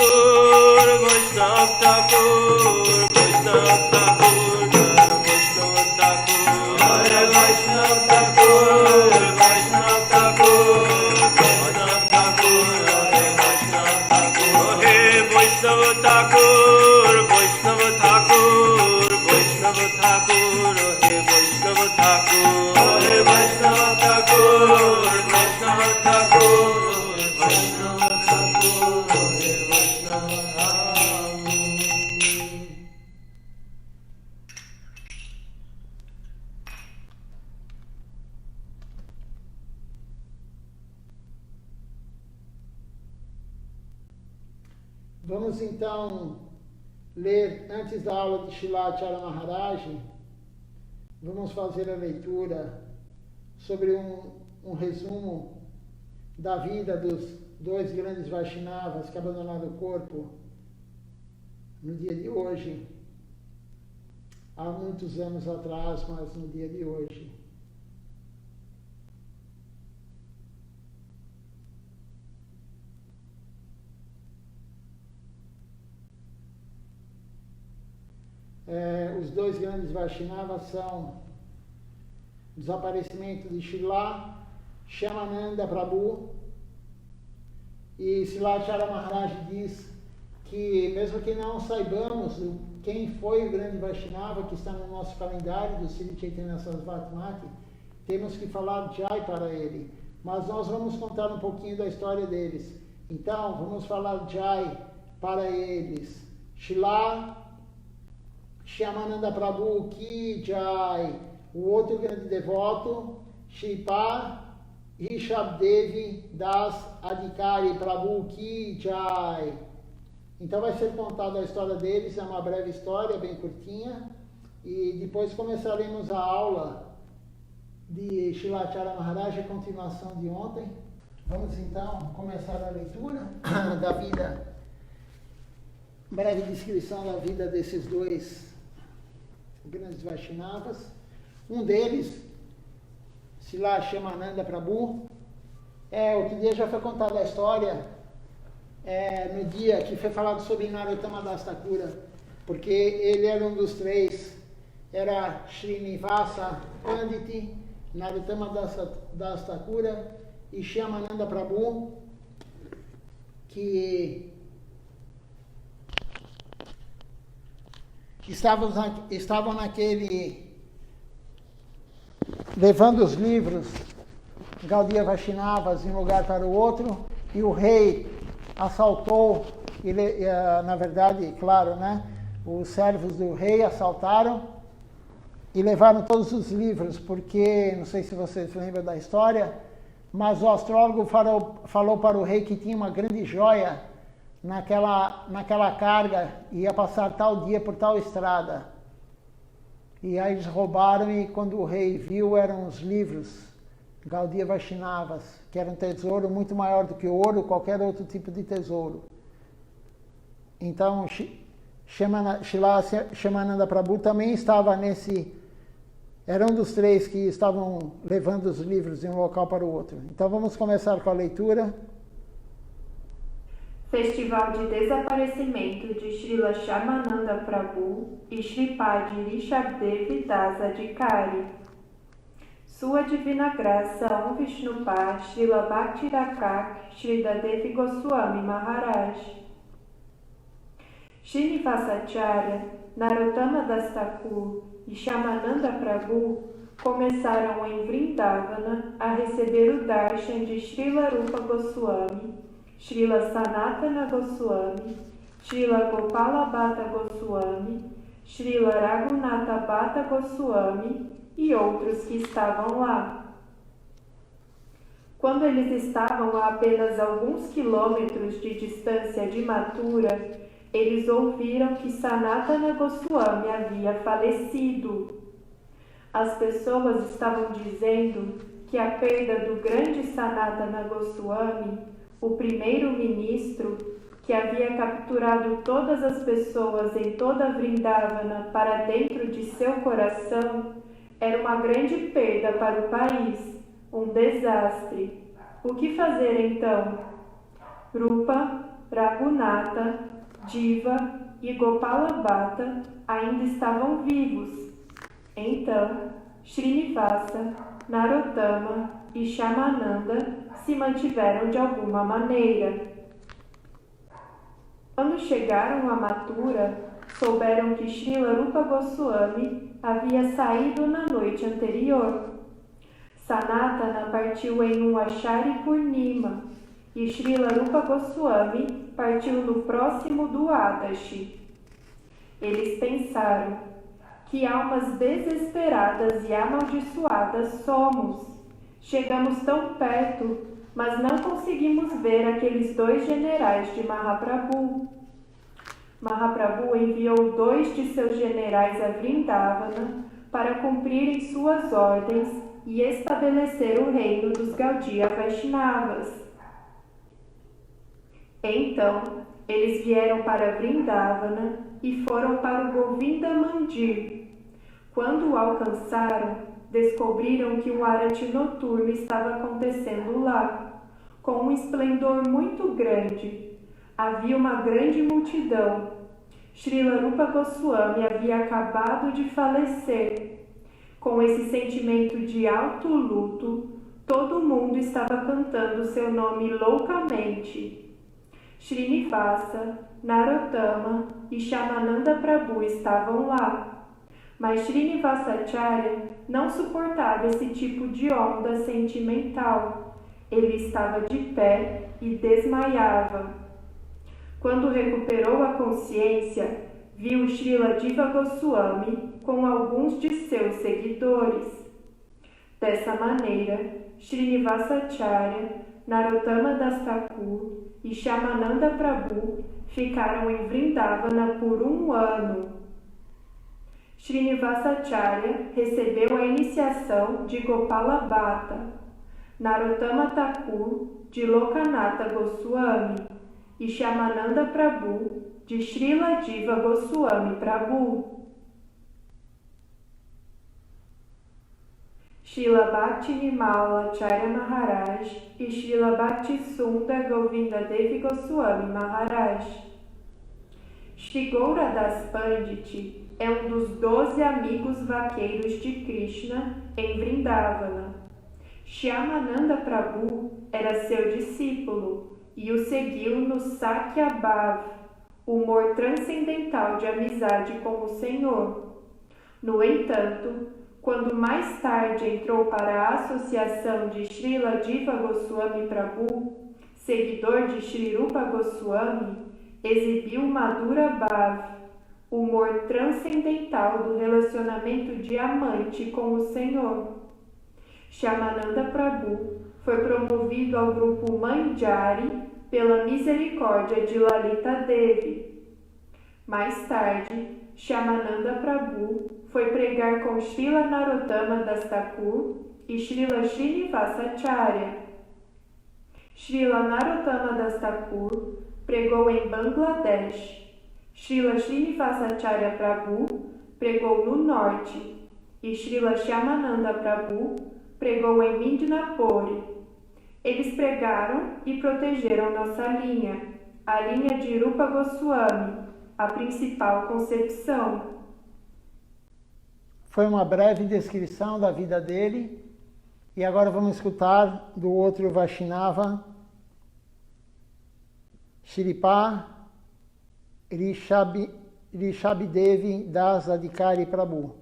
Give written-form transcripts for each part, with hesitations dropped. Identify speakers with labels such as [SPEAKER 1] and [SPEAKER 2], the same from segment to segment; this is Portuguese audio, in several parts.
[SPEAKER 1] Thakur, Vaishnav Thakur, Vaishnav Thakur, Vaishnav Thakur, Hare Vaishnav Thakur, Vaishnav Thakur, Vaishnav Thakur, Hare Vaishnav Thakur, He Vaishnav Thakur, Vaishnav Thakur, Vaishnav Thakur, He Vaishnav Thakur, Hare Vaishnav Thakur, Vaishnav Thakur.
[SPEAKER 2] Vamos então ler, antes da aula de Srila Maharaj, vamos fazer a leitura sobre um resumo da vida dos dois grandes Vaishnavas que abandonaram o corpo no dia de hoje, há muitos anos atrás, mas no dia de hoje. Os dois grandes Vaishnavas são o desaparecimento de Srila Shyamananda Prabhu, e Srila Maharaj diz que mesmo que não saibamos quem foi o grande Vaishnava que está no nosso calendário do Sri Chaitanya Sarasvati Mati, temos que falar Jai para ele, mas nós vamos contar um pouquinho da história deles. Então vamos falar Jai para eles. Srila Shyamananda Prabhu Ki Jai. O outro grande devoto, Shripad Rishabdevi Das Adhikari Prabhu Ki Jai. Então vai ser contada a história deles, é uma breve história, bem curtinha, e depois começaremos a aula de Srila Maharaj, a continuação de ontem. Vamos então começar a leitura da vida, breve descrição da vida desses dois grandes Vaishnavas. Um deles, Srila Shyamananda Prabhu, outro dia já foi contada a história, no dia que foi falado sobre Narottama Das Thakura, porque ele era um dos três, era Srinivasa Pandit, Narottama Das Thakura e Shyamananda Prabhu, que estavam naquele, levando os livros Gaudiya Vaishnavas de um lugar para o outro, e o rei assaltou, na verdade, claro, né, os servos do rei assaltaram e levaram todos os livros, porque, não sei se vocês lembram da história, mas o astrólogo falou para o rei que tinha uma grande joia naquela carga, ia passar tal dia por tal estrada. E aí eles roubaram, e quando o rei viu, eram os livros Gaudiya Vaishnavas, que era um tesouro muito maior do que o ouro, qualquer outro tipo de tesouro. Então, Srila Shyamananda Prabhu também estava era um dos três que estavam levando os livros de um local para o outro. Então vamos começar com a leitura.
[SPEAKER 3] Festival de desaparecimento de Srila Shyamananda Prabhu e Shripad Rishabdev Das Adhikari. Sua Divina Graça Om Vishnupad Srila Bhaktirakak Sridadevi Goswami Maharaj. Srinivasacharya, Narottama Das Thakur e Shyamananda Prabhu começaram em Vrindavana a receber o darshan de Srila Rupa Goswami, Srila Sanatana Goswami, Srila Gopala Bhatta Goswami, Srila Raghunatha Bhatta Goswami e outros que estavam lá. Quando eles estavam a apenas alguns quilômetros de distância de Mathura, eles ouviram que Sanatana Goswami havia falecido. As pessoas estavam dizendo que a perda do grande Sanatana Goswami, o primeiro-ministro, que havia capturado todas as pessoas em toda Vrindavana para dentro de seu coração, era uma grande perda para o país, um desastre. O que fazer então? Rupa, Raghunatha, Diva e Gopala Bhatta ainda estavam vivos. Então, Srinivasa, Narottama e Shyamananda se mantiveram de alguma maneira. Quando chegaram a Mathura, souberam que Srila Rupa Goswami havia saído na noite anterior. Sanatana partiu em um Ashari Purnima e Srila Rupa Goswami partiu no próximo do Adashi. Eles pensaram: que almas desesperadas e amaldiçoadas somos! Chegamos tão perto, mas não conseguimos ver aqueles 2 generais de Mahaprabhu. Mahaprabhu enviou 2 de seus generais a Vrindavana para cumprirem suas ordens e estabelecer o reino dos Gaudiya Vaishnavas. Então, eles vieram para Vrindavana e foram para o Govinda Mandir. Quando o alcançaram, descobriram que um arati noturno estava acontecendo lá, com um esplendor muito grande. Havia uma grande multidão. Srila Rupa Goswami havia acabado de falecer. Com esse sentimento de alto luto, todo mundo estava cantando seu nome loucamente. Srinivasa, Narottama e Shyamananda Prabhu estavam lá. Mas Srinivasacharya não suportava esse tipo de onda sentimental. Ele estava de pé e desmaiava. Quando recuperou a consciência, viu Srila Diva Goswami com alguns de seus seguidores. Dessa maneira, Srinivasacharya, Narottama Das Thakur e Shyamananda Prabhu ficaram em Vrindavana por 1 ano. Srinivasacharya recebeu a iniciação de Gopala Bhatta, Narottama Thakur de Lokanatha Goswami e Shyamananda Prabhu de Srila Diva Goswami Prabhu. Srila Bhakti Nimala Acharya Maharaj e Srila Bhakti Sundar Govinda Devi Goswami Maharaj. Shri Gauradas Pandit é um dos 12 amigos vaqueiros de Krishna em Vrindavana. Shyamananda Prabhu era seu discípulo e o seguiu no Sakya Bhav, humor transcendental de amizade com o Senhor. No entanto, quando mais tarde entrou para a associação de Srila Diva Goswami Prabhu, seguidor de Sri Rupa Goswami, exibiu Madhura Bhav, humor transcendental do relacionamento de amante com o Senhor. Shyamananda Prabhu foi promovido ao grupo Manjari pela misericórdia de Lalita Devi. Mais tarde, Shyamananda Prabhu foi pregar com Srila Narottama Das Thakur e Srila Srinivasacharya. Srila Narottama Das Thakur pregou em Bangladesh. Srila Srinivasacharya Prabhu pregou no norte e Srila Shyamananda Prabhu pregou em Midnapore. Eles pregaram e protegeram nossa linha, a linha de Rupa Goswami, a principal concepção.
[SPEAKER 2] Foi uma breve descrição da vida dele e agora vamos escutar do outro Vaishnava, Shripa Rishabdevi Das Adhikari Prabhu.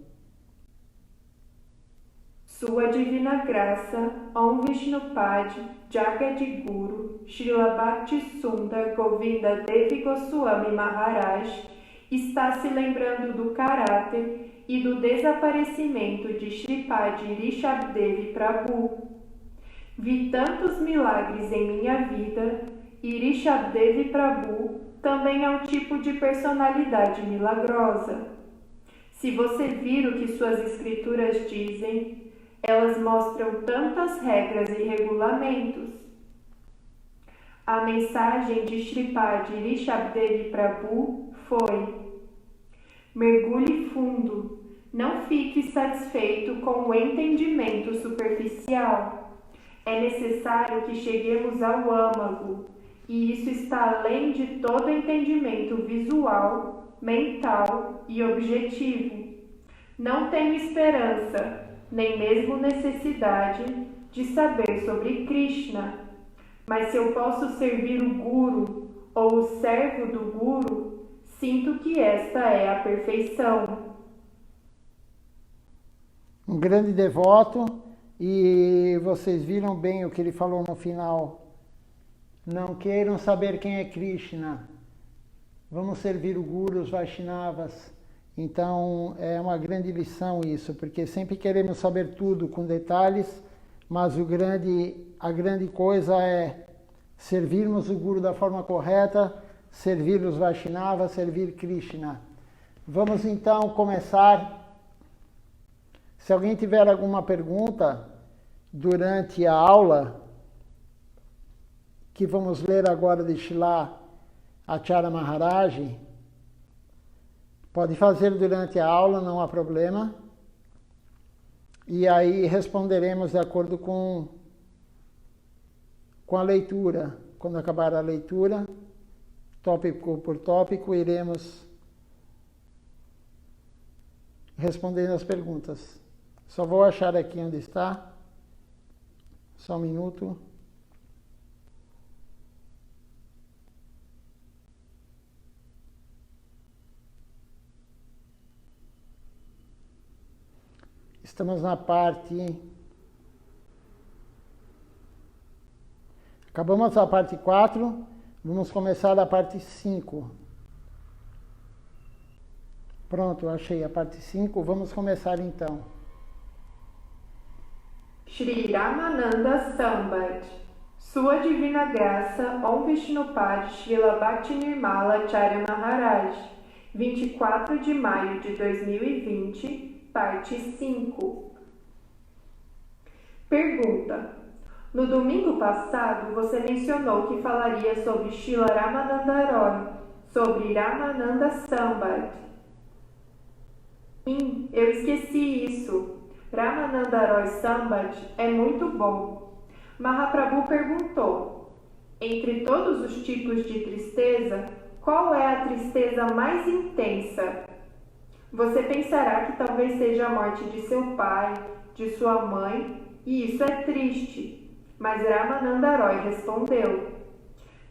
[SPEAKER 3] Sua Divina Graça, Om Vishnupad Jagadguru Srila Bhakti Sundar Govinda Devi Goswami Maharaj está se lembrando do caráter e do desaparecimento de Shripad Rishabdevi Prabhu. Vi tantos milagres em minha vida e Rishabdevi Prabhu também é um tipo de personalidade milagrosa. Se você vir o que suas escrituras dizem, elas mostram tantas regras e regulamentos. A mensagem de Shripad Rishabdevi Prabhu foi: mergulhe fundo, não fique satisfeito com o entendimento superficial. É necessário que cheguemos ao âmago. e isso está além de todo entendimento visual, mental e objetivo. Não tenho esperança, nem mesmo necessidade de saber sobre Krishna, mas se eu posso servir o Guru ou o servo do Guru, sinto que esta é a perfeição.
[SPEAKER 2] Um grande devoto, e vocês viram bem o que ele falou no final. Não queiram saber quem é Krishna. Vamos servir o Guru, os Vaishnavas. Então é uma grande lição isso, porque sempre queremos saber tudo com detalhes, mas a grande coisa é servirmos o Guru da forma correta, servir os Vaishnavas, servir Krishna. Vamos então começar. Se alguém tiver alguma pergunta durante a aula, que vamos ler agora de Srila Acharya Maharaj, pode fazer durante a aula, não há problema. E aí responderemos de acordo com a leitura. Quando acabar a leitura, tópico por tópico, iremos respondendo as perguntas. Só vou achar aqui onde está. Só um minuto. Estamos na parte... Acabamos a parte 4, vamos começar a parte 5. Pronto, achei a parte 5, vamos começar então.
[SPEAKER 3] Shri Ramananda Sambat. Sua Divina Graça, Om Vishnupad Srila Bhaktinirmala Acharya Maharaj, 24 de maio de 2020, parte 5. Pergunta. No domingo passado, você mencionou que falaria sobre Srila Ramananda Roy, sobre Ramananda Sambat. Eu esqueci isso. Ramananda Roy Sambat é muito bom. Mahaprabhu perguntou, entre todos os tipos de tristeza, qual é a tristeza mais intensa? Você pensará que talvez seja a morte de seu pai, de sua mãe, e isso é triste. Mas Ramananda Roy respondeu,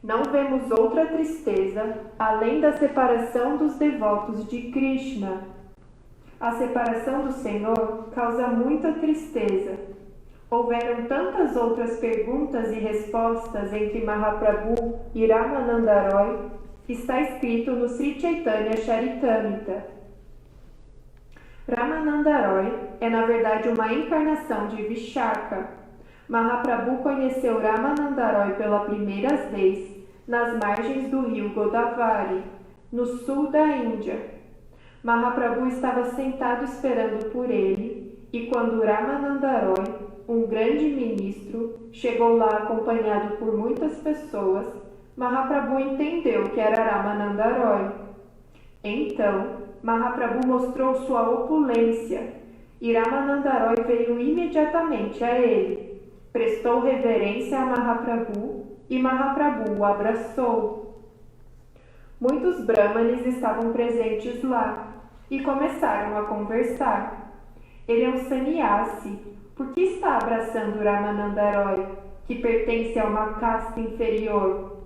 [SPEAKER 3] não vemos outra tristeza além da separação dos devotos de Krishna. A separação do Senhor causa muita tristeza. Houveram tantas outras perguntas e respostas entre Mahaprabhu e Ramananda Roy, está escrito no Sri Chaitanya Charitamrita. Ramananda Roy é na verdade uma encarnação de Vishaka. Mahaprabhu conheceu Ramananda Roy pela primeira vez nas margens do rio Godavari, no sul da Índia. Mahaprabhu estava sentado esperando por ele, e quando Ramananda Roy, um grande ministro, chegou lá acompanhado por muitas pessoas, Mahaprabhu entendeu que era Ramananda Roy. Então, Mahaprabhu mostrou sua opulência, e Ramananda Roy veio imediatamente a ele, prestou reverência a Mahaprabhu, e Mahaprabhu o abraçou. Muitos brahmanes estavam presentes lá e começaram a conversar. Ele é um sannyasi, por que está abraçando Ramananda Roy, que pertence a uma casta inferior?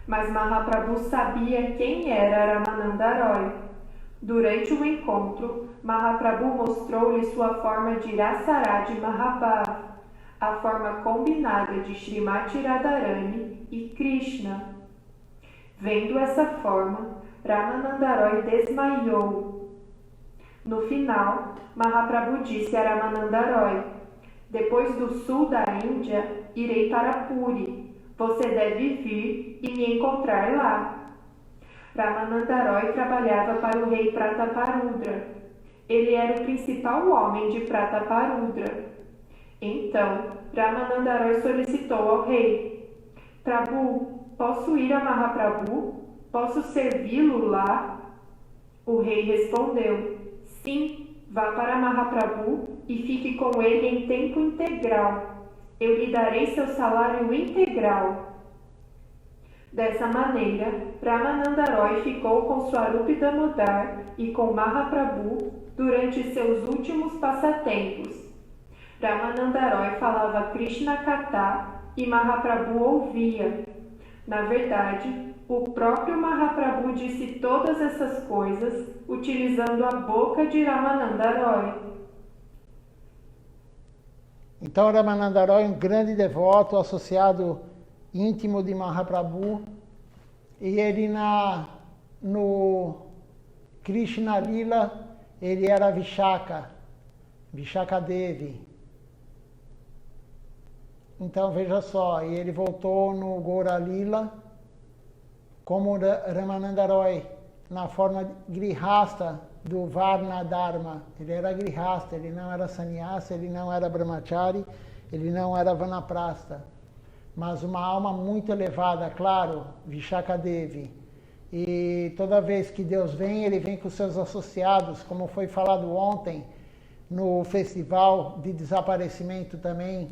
[SPEAKER 3] Mas Mahaprabhu sabia quem era Ramananda Roy. Durante o encontro, Mahaprabhu mostrou-lhe sua forma de Rasaraj Mahabhav, a forma combinada de Srimati Radharani e Krishna. Vendo essa forma, Ramananda Roy desmaiou. No final, Mahaprabhu disse a Ramananda Roy, depois do sul da Índia, irei para Puri. Você deve vir e me encontrar lá. Ramananda Roy trabalhava para o rei Prataparudra. Ele era o principal homem de Prataparudra. Então, Ramananda Roy solicitou ao rei, Prabhu, posso ir a Mahaprabhu? Posso servi-lo lá? O rei respondeu, sim, vá para Mahaprabhu e fique com ele em tempo integral. Eu lhe darei seu salário integral. Dessa maneira, Ramananda ficou com Swarup Damodar e com Mahaprabhu durante seus últimos passatempos. Ramananda falava Krishna Katha e Mahaprabhu ouvia. Na verdade, o próprio Mahaprabhu disse todas essas coisas utilizando a boca de Ramananda.
[SPEAKER 2] Então Ramananda é um grande devoto, associado íntimo de Mahaprabhu, e ele no Krishna Lila, ele era Vishaka Devi. Então veja só, e ele voltou no Gaura Lila como Ramananda Roy, na forma grihasta do Varna Dharma. Ele era grihasta, ele não era sannyasa, ele não era brahmachari, ele não era vanaprastha. Mas uma alma muito elevada, claro, Vishaka Devi. E toda vez que Deus vem, ele vem com seus associados, como foi falado ontem, no festival de desaparecimento também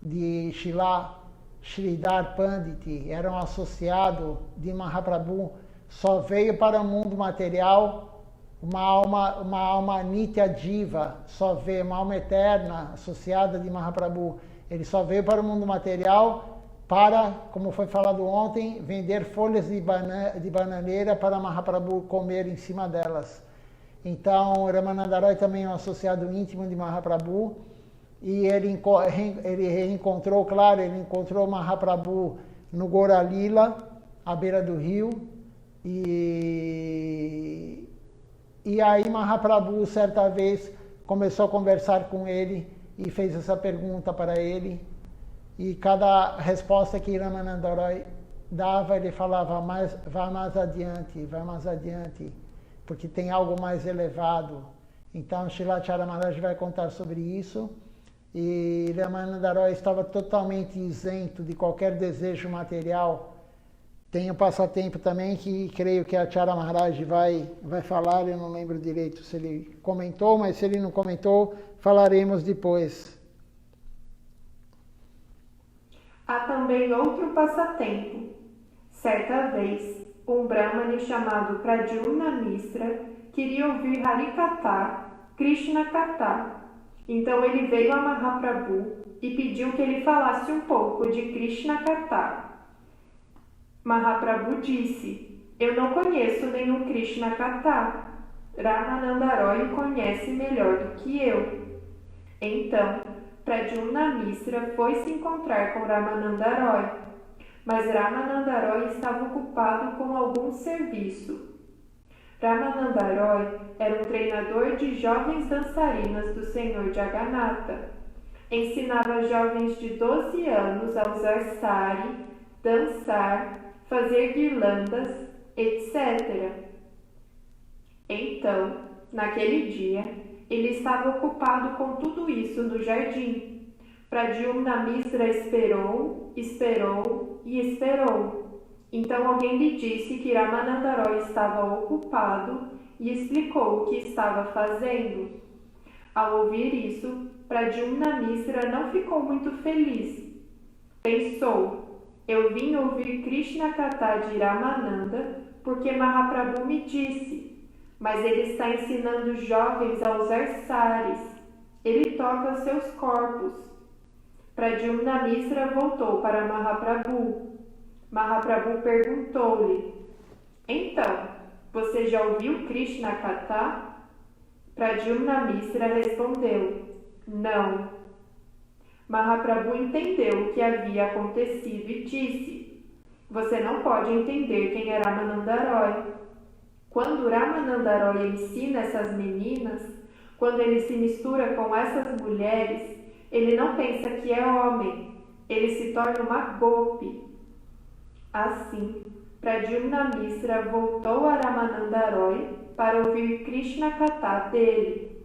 [SPEAKER 2] de Sridhar Pandit, era um associado de Mahaprabhu, só veio para o mundo material uma alma Nitya Diva, só veio uma alma eterna associada de Mahaprabhu. Ele só veio para o mundo material para, como foi falado ontem, vender folhas de bananeira para Mahaprabhu comer em cima delas. Então, Ramananda Roy também é um associado íntimo de Mahaprabhu, e ele reencontrou, claro, ele encontrou Mahaprabhu no Gaura Lila, à beira do rio, e aí Mahaprabhu, certa vez, começou a conversar com ele e fez essa pergunta para ele, e cada resposta que Ramananda Roy dava, ele falava, vá mais adiante, porque tem algo mais elevado. Então, Srilacharya Maharaj vai contar sobre isso. E Ramananda Roy estava totalmente isento de qualquer desejo material. Tem um passatempo também que creio que a Acharya Maharaj vai falar, eu não lembro direito se ele comentou, mas se ele não comentou, falaremos depois.
[SPEAKER 3] Há também outro passatempo. Certa vez, um brahmane chamado Pradyumna Misra queria ouvir Harikatha, Krishna Katha. Então ele veio a Mahaprabhu e pediu que ele falasse um pouco de Krishna Katha. Mahaprabhu disse, eu não conheço nenhum Krishna Katha. Ramananda o conhece melhor do que eu. Então, Pradyumna Misra foi se encontrar com Ramananda, mas Ramananda estava ocupado com algum serviço. Ramananda era um treinador de jovens dançarinas do Senhor Jagannatha. Ensinava jovens de 12 anos a usar sari, dançar, fazer guirlandas, etc. Então, naquele dia, ele estava ocupado com tudo isso no jardim. Pradyumna Misra esperou e esperou. Então alguém lhe disse que Ramananda estava ocupado e explicou o que estava fazendo. Ao ouvir isso, Pradyumna Misra não ficou muito feliz. Pensou, eu vim ouvir Krishna Katha de Ramananda porque Mahaprabhu me disse, mas ele está ensinando jovens a usar saris. Ele toca seus corpos. Pradyumna Misra voltou para Mahaprabhu. Mahaprabhu perguntou-lhe, então, você já ouviu Krishna Katha? Pradyumna Misra respondeu, não. Mahaprabhu entendeu o que havia acontecido e disse, você não pode entender quem é Ramananda. Quando Ramananda ensina essas meninas, quando ele se mistura com essas mulheres, ele não pensa que é homem, ele se torna uma gopi. Assim, Pradyumna Misra voltou a Ramananda para ouvir Krishna Katha dele.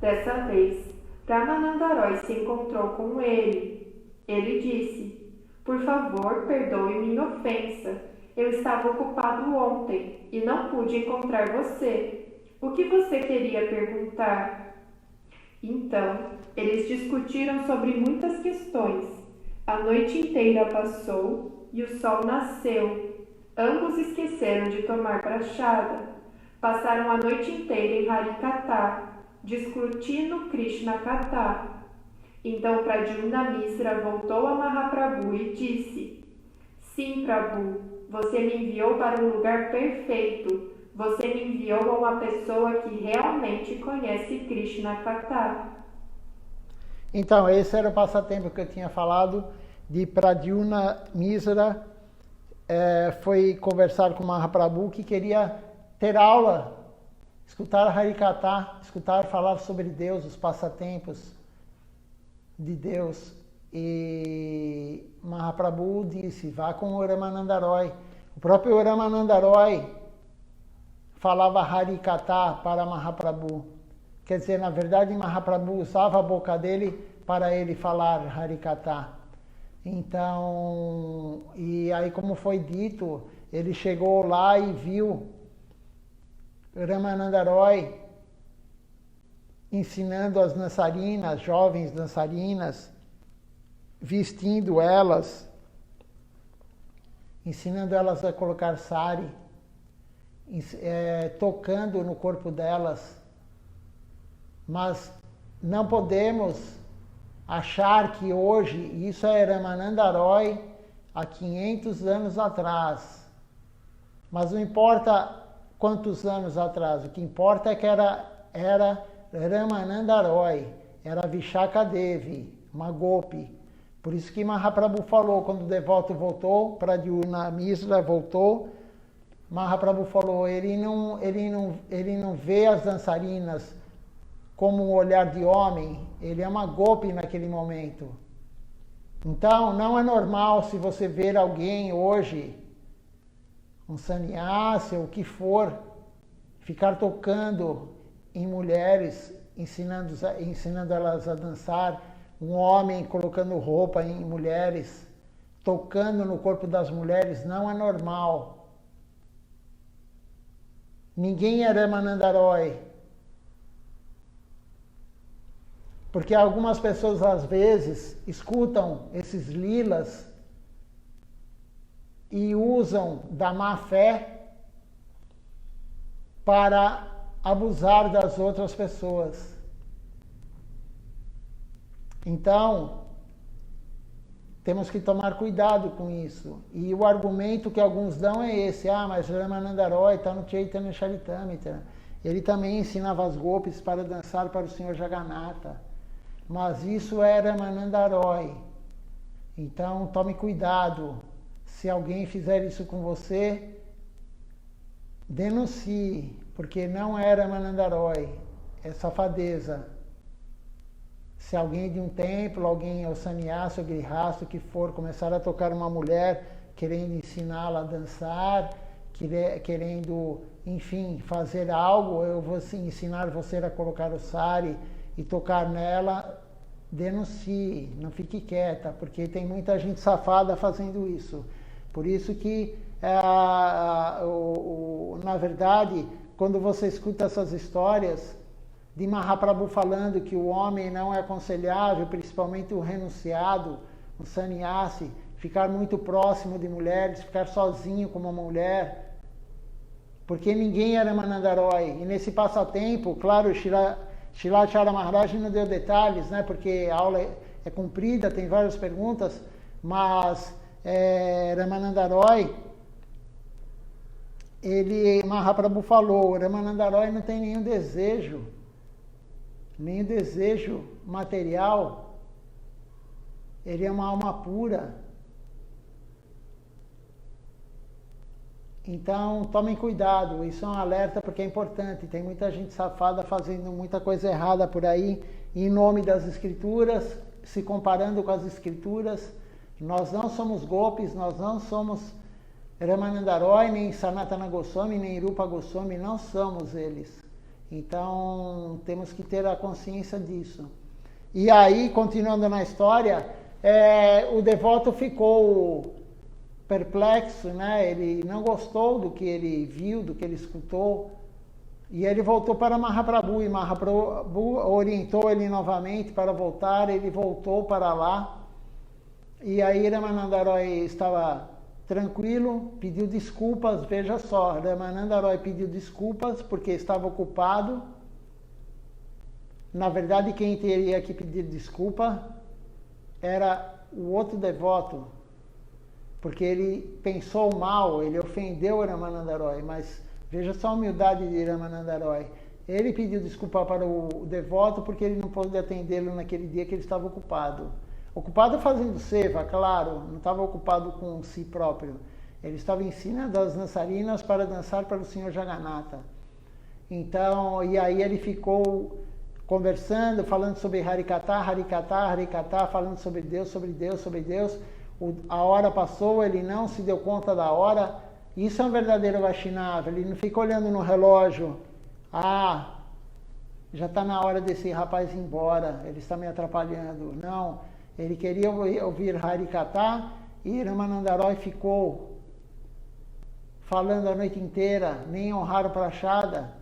[SPEAKER 3] Dessa vez, Ramananda se encontrou com ele. Ele disse, por favor, perdoe minha ofensa. Eu estava ocupado ontem e não pude encontrar você. O que você queria perguntar? Então, eles discutiram sobre muitas questões. A noite inteira passou e o sol nasceu. Ambos esqueceram de tomar prachada. Passaram a noite inteira em Harikatha, discutindo Krishna Katha. Então Pradyumna Misra voltou a Mahaprabhu e disse: Sim, Prabhu, você me enviou para um lugar perfeito. Você me enviou a uma pessoa que realmente conhece Krishna Katha.
[SPEAKER 2] Então, esse era o passatempo que eu tinha falado de Pradyumna Misra. Foi conversar com Mahaprabhu, que queria ter aula, escutar Harikatha, escutar falar sobre Deus, os passatempos de Deus. E Mahaprabhu disse: vá com o Ramananda Roy. O próprio Ramananda Roy falava Harikatha para Mahaprabhu. Quer dizer, na verdade, Mahaprabhu usava a boca dele para ele falar Harikatha. Então, e aí, como foi dito, ele chegou lá e viu Ramananda Roy ensinando as dançarinas, jovens dançarinas, vestindo elas, ensinando elas a colocar sari, tocando no corpo delas. Mas não podemos achar que hoje, isso é Ramananda Roy há 500 anos atrás. Mas não importa quantos anos atrás, o que importa é que era Ramananda Roy, era Vishaka Devi, uma gopi. Por isso que Mahaprabhu falou, quando o devoto voltou, Pradyumna Misra voltou, Mahaprabhu falou, ele não vê as dançarinas como um olhar de homem, ele é uma gopi naquele momento. Então, não é normal se você ver alguém hoje, um sannyasi ou o que for, ficar tocando em mulheres, ensinando elas a dançar, um homem colocando roupa em mulheres, tocando no corpo das mulheres, não é normal. Ninguém é Ramananda Roy. Porque algumas pessoas, às vezes, escutam esses lilas e usam da má fé para abusar das outras pessoas. Então, temos que tomar cuidado com isso. E o argumento que alguns dão é esse: mas Ramananda Roy está no Chaitanya Charitamrita. Ele também ensinava as gopis para dançar para o Senhor Jagannatha. Mas isso é Ramananda Roy. Então, tome cuidado. Se alguém fizer isso com você, denuncie, porque não é Ramananda Roy, é safadeza. Se alguém de um templo, alguém, ou sannyasi, ou grihasta, que for, começar a tocar uma mulher, querendo ensiná-la a dançar, querendo, enfim, fazer algo, eu vou ensinar você a colocar o sari e tocar nela, denuncie, não fique quieta, porque tem muita gente safada fazendo isso. Por isso que, na verdade, quando você escuta essas histórias de Mahaprabhu falando que o homem não é aconselhável, principalmente o renunciado, o sannyasi, ficar muito próximo de mulheres, ficar sozinho com uma mulher, porque ninguém era Ramananda Roy. E nesse passatempo, claro, Shilacharya Maharaj não deu detalhes, né, porque a aula é comprida, tem várias perguntas, mas Ramananda Roy, Mahaprabhu falou, Ramananda Roy não tem nenhum desejo material, ele é uma alma pura. Então, tomem cuidado, isso é um alerta porque é importante. Tem muita gente safada fazendo muita coisa errada por aí, em nome das escrituras, se comparando com as escrituras. Nós não somos gopis, nós não somos Ramananda Roy, nem Sanatana Goswami, nem Rupa Goswami, não somos eles. Então, temos que ter a consciência disso. E aí, continuando na história, o devoto ficou perplexo, né? Ele não gostou do que ele viu, do que ele escutou, e ele voltou para Mahaprabhu, e Mahaprabhu orientou ele novamente para voltar. Ele voltou para lá, e aí Ramananda Roy estava tranquilo, pediu desculpas, veja só, Ramananda Roy pediu desculpas porque estava ocupado. Na verdade, quem teria que pedir desculpa era o outro devoto, porque ele pensou mal, ele ofendeu Ramananda Roy, mas veja só a humildade de Ramananda Roy. Ele pediu desculpa para o devoto porque ele não pôde atendê-lo naquele dia que ele estava ocupado. Ocupado fazendo seva, claro, não estava ocupado com si próprio. Ele estava ensinando as dançarinas para dançar para o Senhor Jagannatha. Então, e aí ele ficou conversando, falando sobre Harikatha, Harikatha, Harikatha, falando sobre Deus, sobre Deus, sobre Deus. A hora passou, ele não se deu conta da hora. Isso é um verdadeiro Vaishnava, ele não fica olhando no relógio. Ah, já está na hora desse rapaz ir embora, ele está me atrapalhando. Não, ele queria ouvir Harikatha e Ramananda Roy ficou falando a noite inteira, nem honraram Prachada.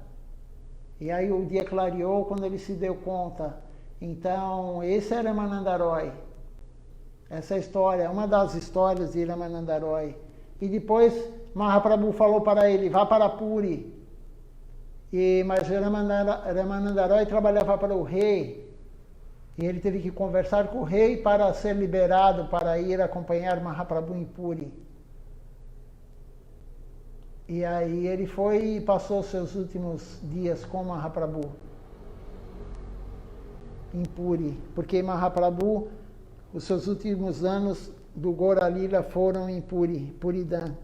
[SPEAKER 2] E aí o dia clareou quando ele se deu conta. Então, esse é Ramananda Roy. Essa história é uma das histórias de Ramananda Roy. E depois Mahaprabhu falou para ele, vá para Puri. Mas Ramananda Roy trabalhava para o rei. E ele teve que conversar com o rei para ser liberado, para ir acompanhar Mahaprabhu em Puri. E aí ele foi e passou seus últimos dias com Mahaprabhu em Puri. Porque Mahaprabhu, os seus últimos anos do Gaura Lila foram em Puri, Puridan.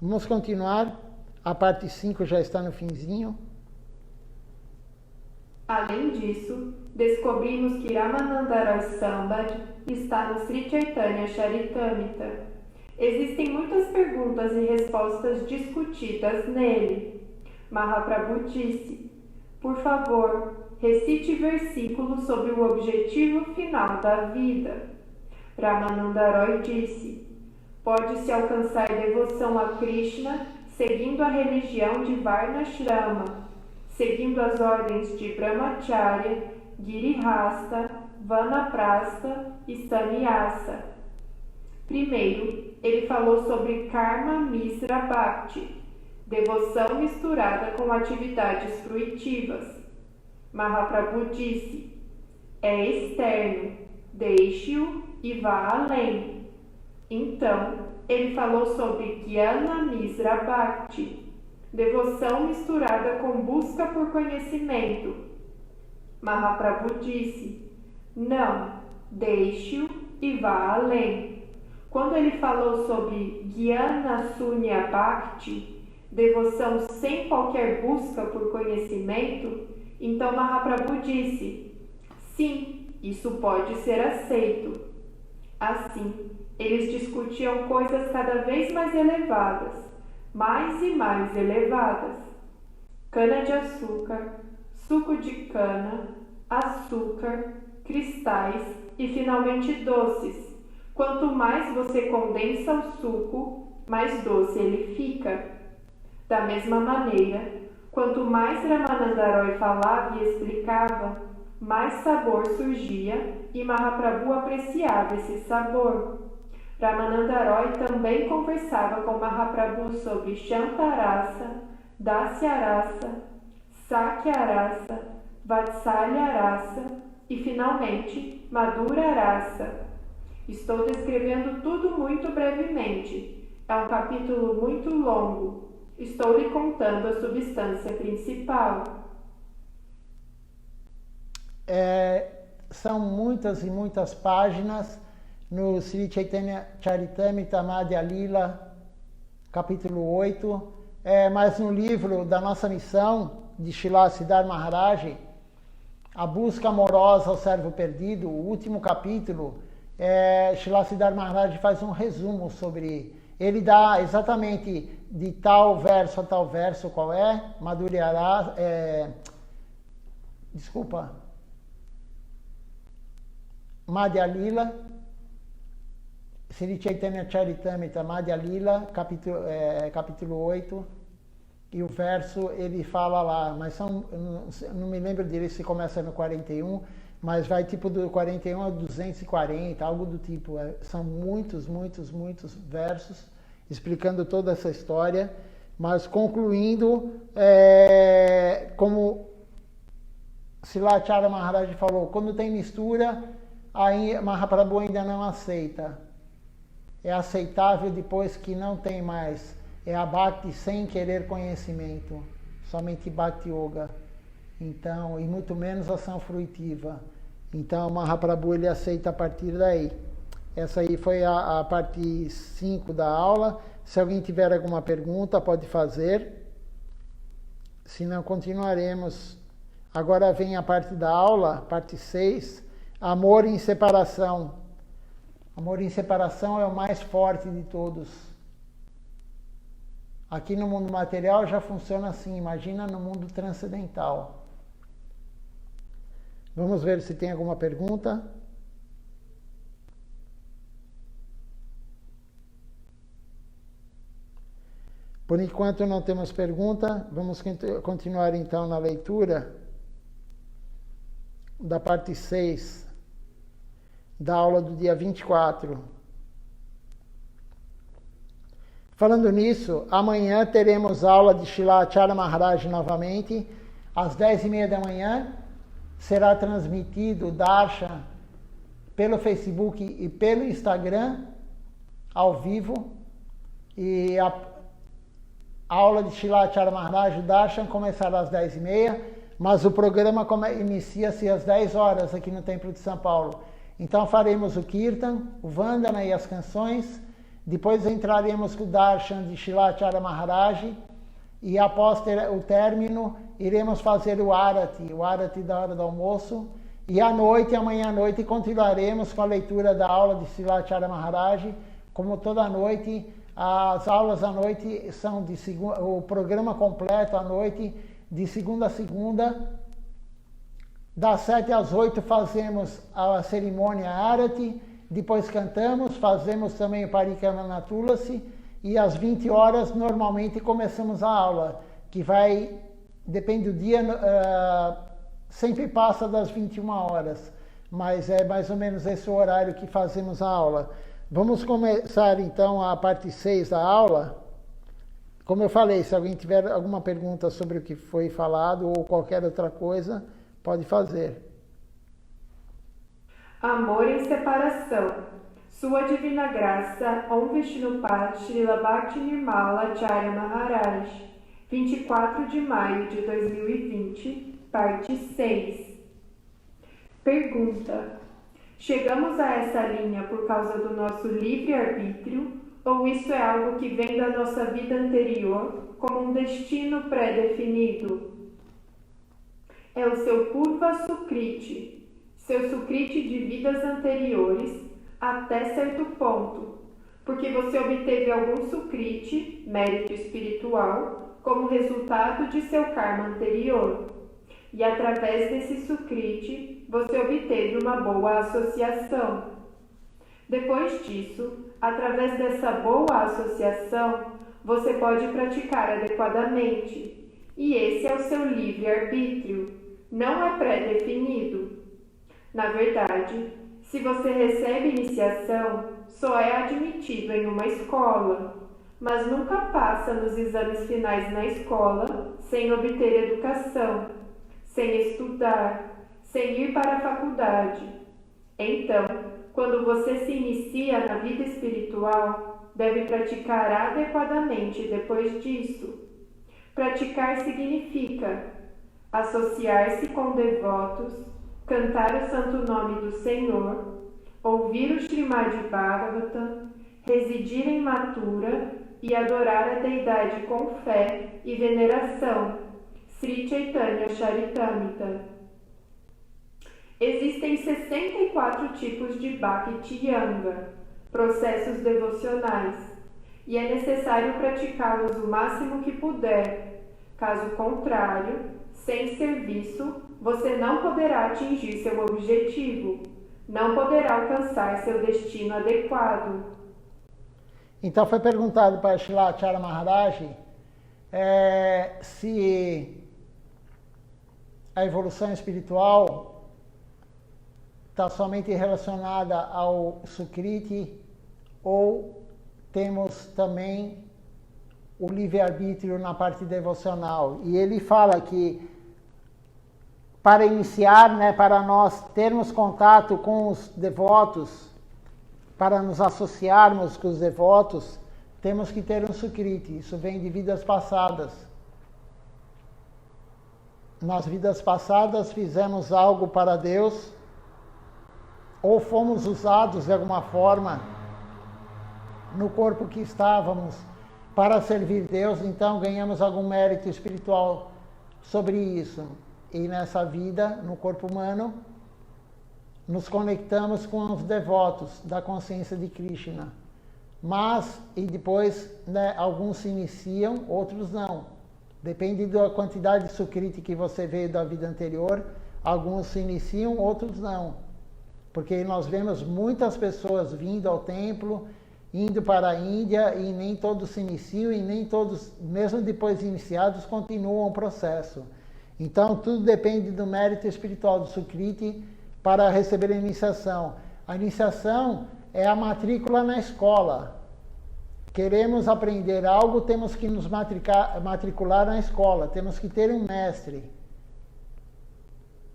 [SPEAKER 2] Vamos continuar. A parte 5 já está no finzinho.
[SPEAKER 3] Além disso, descobrimos que Ramananda Roy Sambad está no Sri Chaitanya Charitamrita. Existem muitas perguntas e respostas discutidas nele. Mahaprabhu disse, por favor, recite versículos sobre o objetivo final da vida. Ramananda Roy disse, pode-se alcançar devoção a Krishna seguindo a religião de Varnashrama, seguindo as ordens de Brahmacharya, Girihasta, Vanaprastha e Sannyasa. Primeiro, ele falou sobre Karma Misra Bhakti, devoção misturada com atividades fruitivas. Mahaprabhu disse, é externo, deixe-o e vá além. Então, ele falou sobre Jnana Misra Bhakti, devoção misturada com busca por conhecimento. Mahaprabhu disse, não, deixe-o e vá além. Quando ele falou sobre Jnana Sunya Bhakti, devoção sem qualquer busca por conhecimento, então Mahaprabhu disse, sim, isso pode ser aceito. Assim, eles discutiam coisas cada vez mais elevadas, mais e mais elevadas. Cana-de-açúcar, suco de cana, açúcar, cristais e finalmente doces. Quanto mais você condensa o suco, mais doce ele fica. Da mesma maneira, quanto mais Ramananda Roy falava e explicava, mais sabor surgia e Mahaprabhu apreciava esse sabor. Ramananda Roy também conversava com Mahaprabhu sobre Shantarasa, Dasyarasa, Sakyarasa, Vatsalyarasa e, finalmente, Madhurarasa. Estou descrevendo tudo muito brevemente. É um capítulo muito longo. Estou lhe contando a substância principal.
[SPEAKER 2] São muitas e muitas páginas no Sri Chaitanya Charitamrita Madhya Lila, capítulo 8, mas no livro da nossa missão, de Srila Siddhar Maharaj, A Busca Amorosa ao Servo Perdido, o último capítulo, Srila Siddhar Maharaj faz um resumo sobre. Ele dá exatamente de tal verso a tal verso qual é, Madhurarasa, Madhya Lila, Sri Chaitanya Charitamrita Madhya Lila, capítulo 8, e o verso ele fala lá, mas não me lembro direito se começa no 41, mas vai tipo do 41 a 240, algo do tipo. São muitos versos explicando toda essa história, mas concluindo, como Srilacharya Maharaj falou, quando tem mistura, aí Mahaprabhu ainda não aceita. É aceitável depois que não tem mais. É a Bhakti sem querer conhecimento, somente Bhakti Yoga. Então, e muito menos ação fruitiva. Então, Mahaprabhu ele aceita a partir daí. Essa aí foi a parte 5 da aula. Se alguém tiver alguma pergunta, pode fazer. Se não, continuaremos. Agora vem a parte da aula, parte 6, amor em separação. Amor em separação é o mais forte de todos. Aqui no mundo material já funciona assim, imagina no mundo transcendental. Vamos ver se tem alguma pergunta. Por enquanto não temos pergunta, vamos continuar então na leitura da parte 6 da aula do dia 24. Falando nisso, amanhã teremos aula de Srilacharya Maharaj novamente, às 10h30 da manhã. Será transmitido o Darshan pelo Facebook e pelo Instagram, ao vivo. E a aula de Srilacharya Maharaj, o Darshan, começará às 10h30, mas o programa inicia-se às 10 horas aqui no Templo de São Paulo. Então faremos o Kirtan, o Vandana e as canções. Depois entraremos com o Darshan de Srilacharya Maharaj. E após o término, iremos fazer o Arati da hora do almoço. E à noite, amanhã à noite, continuaremos com a leitura da aula de Srilacharya Maharaj. Como toda noite, as aulas à noite são de segunda, o programa completo à noite, de segunda a segunda. Das 7 às 8 fazemos a cerimônia Arati, depois cantamos, fazemos também o Parikrama Tulasi. E às 20 horas, normalmente, começamos a aula, que vai, depende do dia, sempre passa das 21 horas, mas é mais ou menos esse o horário que fazemos a aula. Vamos começar, então, a parte 6 da aula. Como eu falei, se alguém tiver alguma pergunta sobre o que foi falado ou qualquer outra coisa, pode fazer.
[SPEAKER 3] Amor em separação. Sua Divina Graça, Om Vishnupad Srila Bhakti Nirmala Acharya Maharaj, 24 de maio de 2020, parte 6. Pergunta: chegamos a essa linha por causa do nosso livre-arbítrio ou isso é algo que vem da nossa vida anterior como um destino pré-definido? É o seu Purva Sukriti, seu Sukriti de vidas anteriores, até certo ponto, porque você obteve algum sukriti, mérito espiritual, como resultado de seu karma anterior. E através desse sukriti, você obteve uma boa associação. Depois disso, através dessa boa associação, você pode praticar adequadamente. E esse é o seu livre-arbítrio, não é pré-definido. Na verdade, se você recebe iniciação, só é admitido em uma escola, mas nunca passa nos exames finais na escola sem obter educação, sem estudar, sem ir para a faculdade. Então, quando você se inicia na vida espiritual, deve praticar adequadamente depois disso. Praticar significa associar-se com devotos, cantar o santo nome do Senhor, ouvir o Srimad Bhagavatam, residir em Mathura e adorar a deidade com fé e veneração, Sri Chaitanya Charitamrita. Existem 64 tipos de Bhakti Yoga, processos devocionais, e é necessário praticá-los o máximo que puder. Caso contrário, sem serviço, você não poderá atingir seu objetivo, não poderá alcançar seu destino adequado.
[SPEAKER 2] Então foi perguntado para Srilacharya Maharaj se a evolução espiritual está somente relacionada ao Sukriti ou temos também o livre-arbítrio na parte devocional. E ele fala que para iniciar, né, para nós termos contato com os devotos, para nos associarmos com os devotos, temos que ter um sukriti. Isso vem de vidas passadas. Nas vidas passadas fizemos algo para Deus, ou fomos usados de alguma forma no corpo que estávamos para servir Deus, então ganhamos algum mérito espiritual sobre isso. E nessa vida, no corpo humano, nos conectamos com os devotos da consciência de Krishna. Mas, e depois, né, alguns se iniciam, outros não. Depende da quantidade de sukriti que você veio da vida anterior, alguns se iniciam, outros não. Porque nós vemos muitas pessoas vindo ao templo, indo para a Índia, e nem todos se iniciam, e nem todos, mesmo depois de iniciados, continuam o processo. Então, tudo depende do mérito espiritual do sukriti para receber a iniciação. A iniciação é a matrícula na escola. Queremos aprender algo, temos que nos matricular na escola, temos que ter um mestre.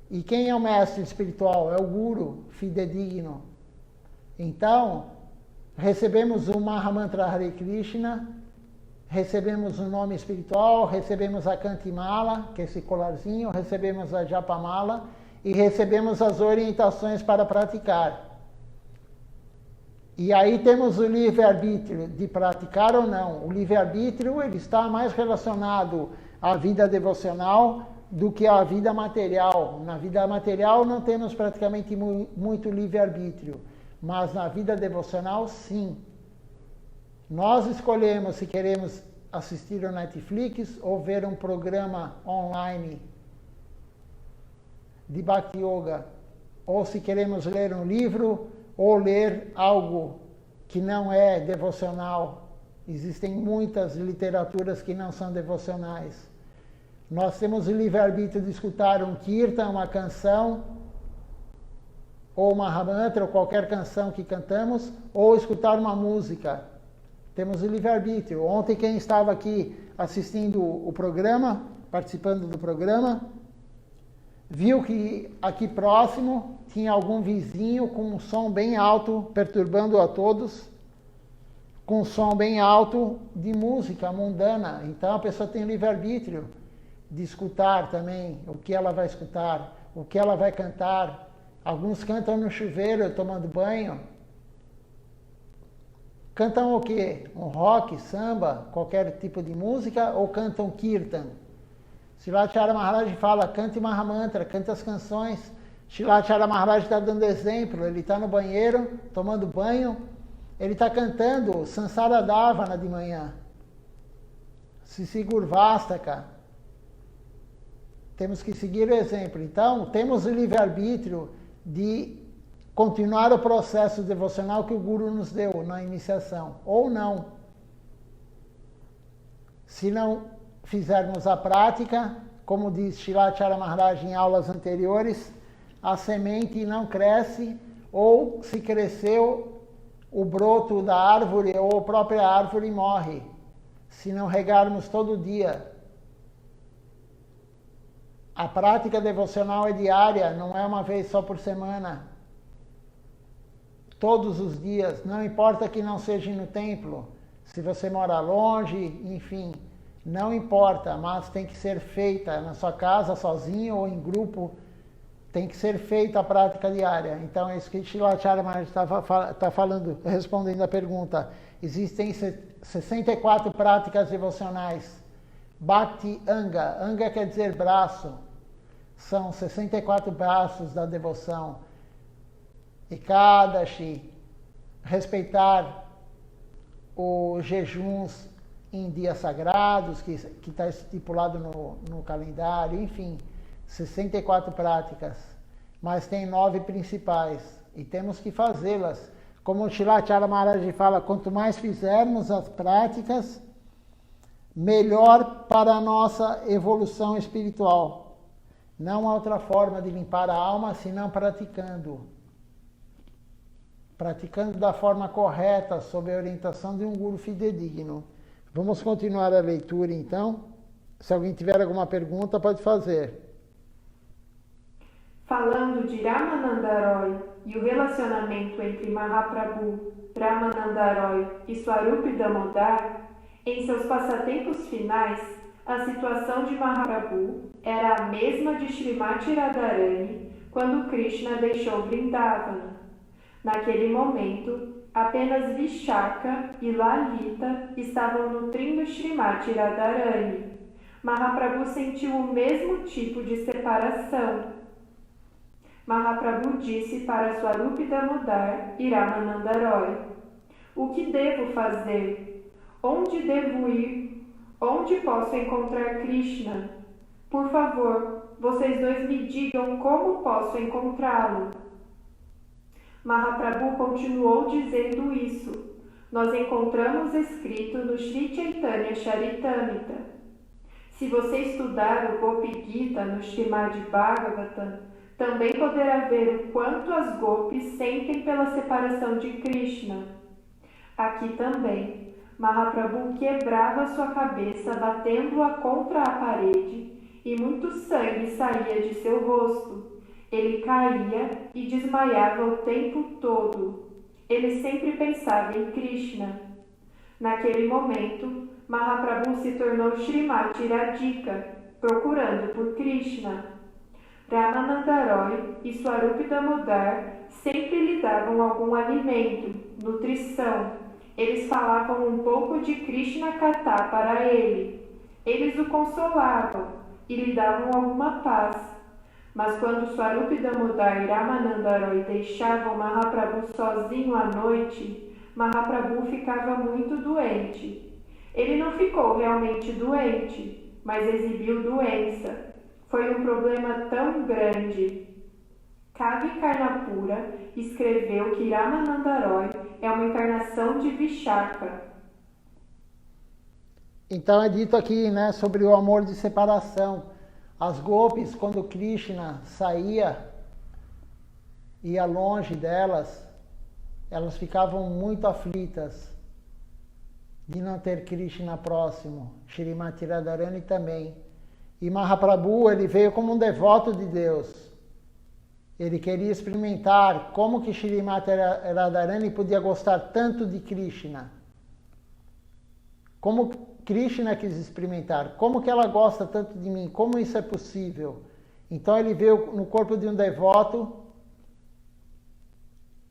[SPEAKER 2] E quem é o mestre espiritual? É o guru fidedigno. Então, recebemos o Mahamantra Hare Krishna, recebemos o nome espiritual, recebemos a Kantimala, que é esse colarzinho, recebemos a Japamala e recebemos as orientações para praticar. E aí temos o livre-arbítrio de praticar ou não. O livre-arbítrio ele está mais relacionado à vida devocional do que à vida material. Na vida material não temos praticamente muito livre-arbítrio, mas na vida devocional, sim. Nós escolhemos se queremos assistir ao Netflix ou ver um programa online de Bhakti Yoga, ou se queremos ler um livro ou ler algo que não é devocional. Existem muitas literaturas que não são devocionais. Nós temos o livre-arbítrio de escutar um kirtan, uma canção, ou uma Mahamantra, ou qualquer canção que cantamos, ou escutar uma música. Temos o livre-arbítrio. Ontem, quem estava aqui assistindo o programa, participando do programa, viu que aqui próximo tinha algum vizinho com um som bem alto, perturbando a todos, com um som bem alto de música mundana. Então a pessoa tem livre-arbítrio de escutar também o que ela vai escutar, o que ela vai cantar. Alguns cantam no chuveiro, tomando banho. Cantam o quê? Um rock, samba, qualquer tipo de música, ou cantam kirtan? Srilacharya Maharaj fala, cante Mahamantra, cante as canções. Srilacharya Maharaj está dando exemplo, ele está no banheiro, tomando banho, ele está cantando Sansara Dhavana de manhã. Sisigurvastaka. Temos que seguir o exemplo. Então, temos o livre-arbítrio de continuar o processo devocional que o Guru nos deu na iniciação, ou não. Se não fizermos a prática, como diz Srilacharya Maharaj em aulas anteriores, a semente não cresce, ou se cresceu, o broto da árvore ou a própria árvore morre, se não regarmos todo dia. A prática devocional é diária, não é uma vez só por semana. Todos os dias, não importa que não seja no templo, se você mora longe, enfim, não importa, mas tem que ser feita na sua casa, sozinho ou em grupo, tem que ser feita a prática diária. Então é isso que Srilacharya Maharaj está falando, respondendo a pergunta. Existem 64 práticas devocionais. Bhakti Anga, Anga quer dizer braço, são 64 braços da devoção. Ekadashi, respeitar os jejuns em dias sagrados, que está estipulado no calendário, enfim, 64 práticas, mas tem 9 principais, e temos que fazê-las. Como o Srilacharya Maharaj fala, quanto mais fizermos as práticas, melhor para a nossa evolução espiritual. Não há outra forma de limpar a alma senão praticando. praticando da forma correta, sob a orientação de um guru fidedigno. Vamos continuar a leitura, então. Se alguém tiver alguma pergunta, pode fazer.
[SPEAKER 3] Falando de Ramananda Roy e o relacionamento entre Mahaprabhu, Ramananda Roy e Swarup Damodar, em seus passatempos finais, a situação de Mahaprabhu era a mesma de Srimati Radharani quando Krishna deixou Vrindavana. Naquele momento, apenas Vishaka e Lalita estavam nutrindo Srimati Radharani. Mahaprabhu sentiu o mesmo tipo de separação. Mahaprabhu disse para Swarup Damodar e Ramananda Roy: o que devo fazer? Onde devo ir? Onde posso encontrar Krishna? Por favor, vocês dois me digam como posso encontrá-lo. Mahaprabhu continuou dizendo isso. Nós encontramos escrito no Sri Chaitanya Charitamrita. Se você estudar o Gopi Gita no Srimad Bhagavatam, também poderá ver o quanto as gopis sentem pela separação de Krishna. Aqui também, Mahaprabhu quebrava sua cabeça batendo-a contra a parede e muito sangue saía de seu rosto. Ele caía e desmaiava o tempo todo. Ele sempre pensava em Krishna. Naquele momento, Mahaprabhu se tornou Srimati Radhika, procurando por Krishna. Ramananda Roy e Swarup Damodar sempre lhe davam algum alimento, nutrição. Eles falavam um pouco de Krishna Katha para ele. Eles o consolavam e lhe davam alguma paz. Mas quando Swarup Damodar e Ramananda Roy deixavam Mahaprabhu sozinho à noite, Mahaprabhu ficava muito doente. Ele não ficou realmente doente, mas exibiu doença. Foi um problema tão grande. Kavi Karnapura escreveu que Ramananda Roy é uma encarnação de Vishaka.
[SPEAKER 2] Então é dito aqui, né, sobre o amor de separação. As gopis, quando Krishna ia longe delas, elas ficavam muito aflitas de não ter Krishna próximo. Shrimati Radharani também. E Mahaprabhu, ele veio como um devoto de Deus. Ele queria experimentar como que Shrimati Radharani podia gostar tanto de Krishna. Como Krishna quis experimentar. Como que ela gosta tanto de mim? Como isso é possível? Então ele veio no corpo de um devoto,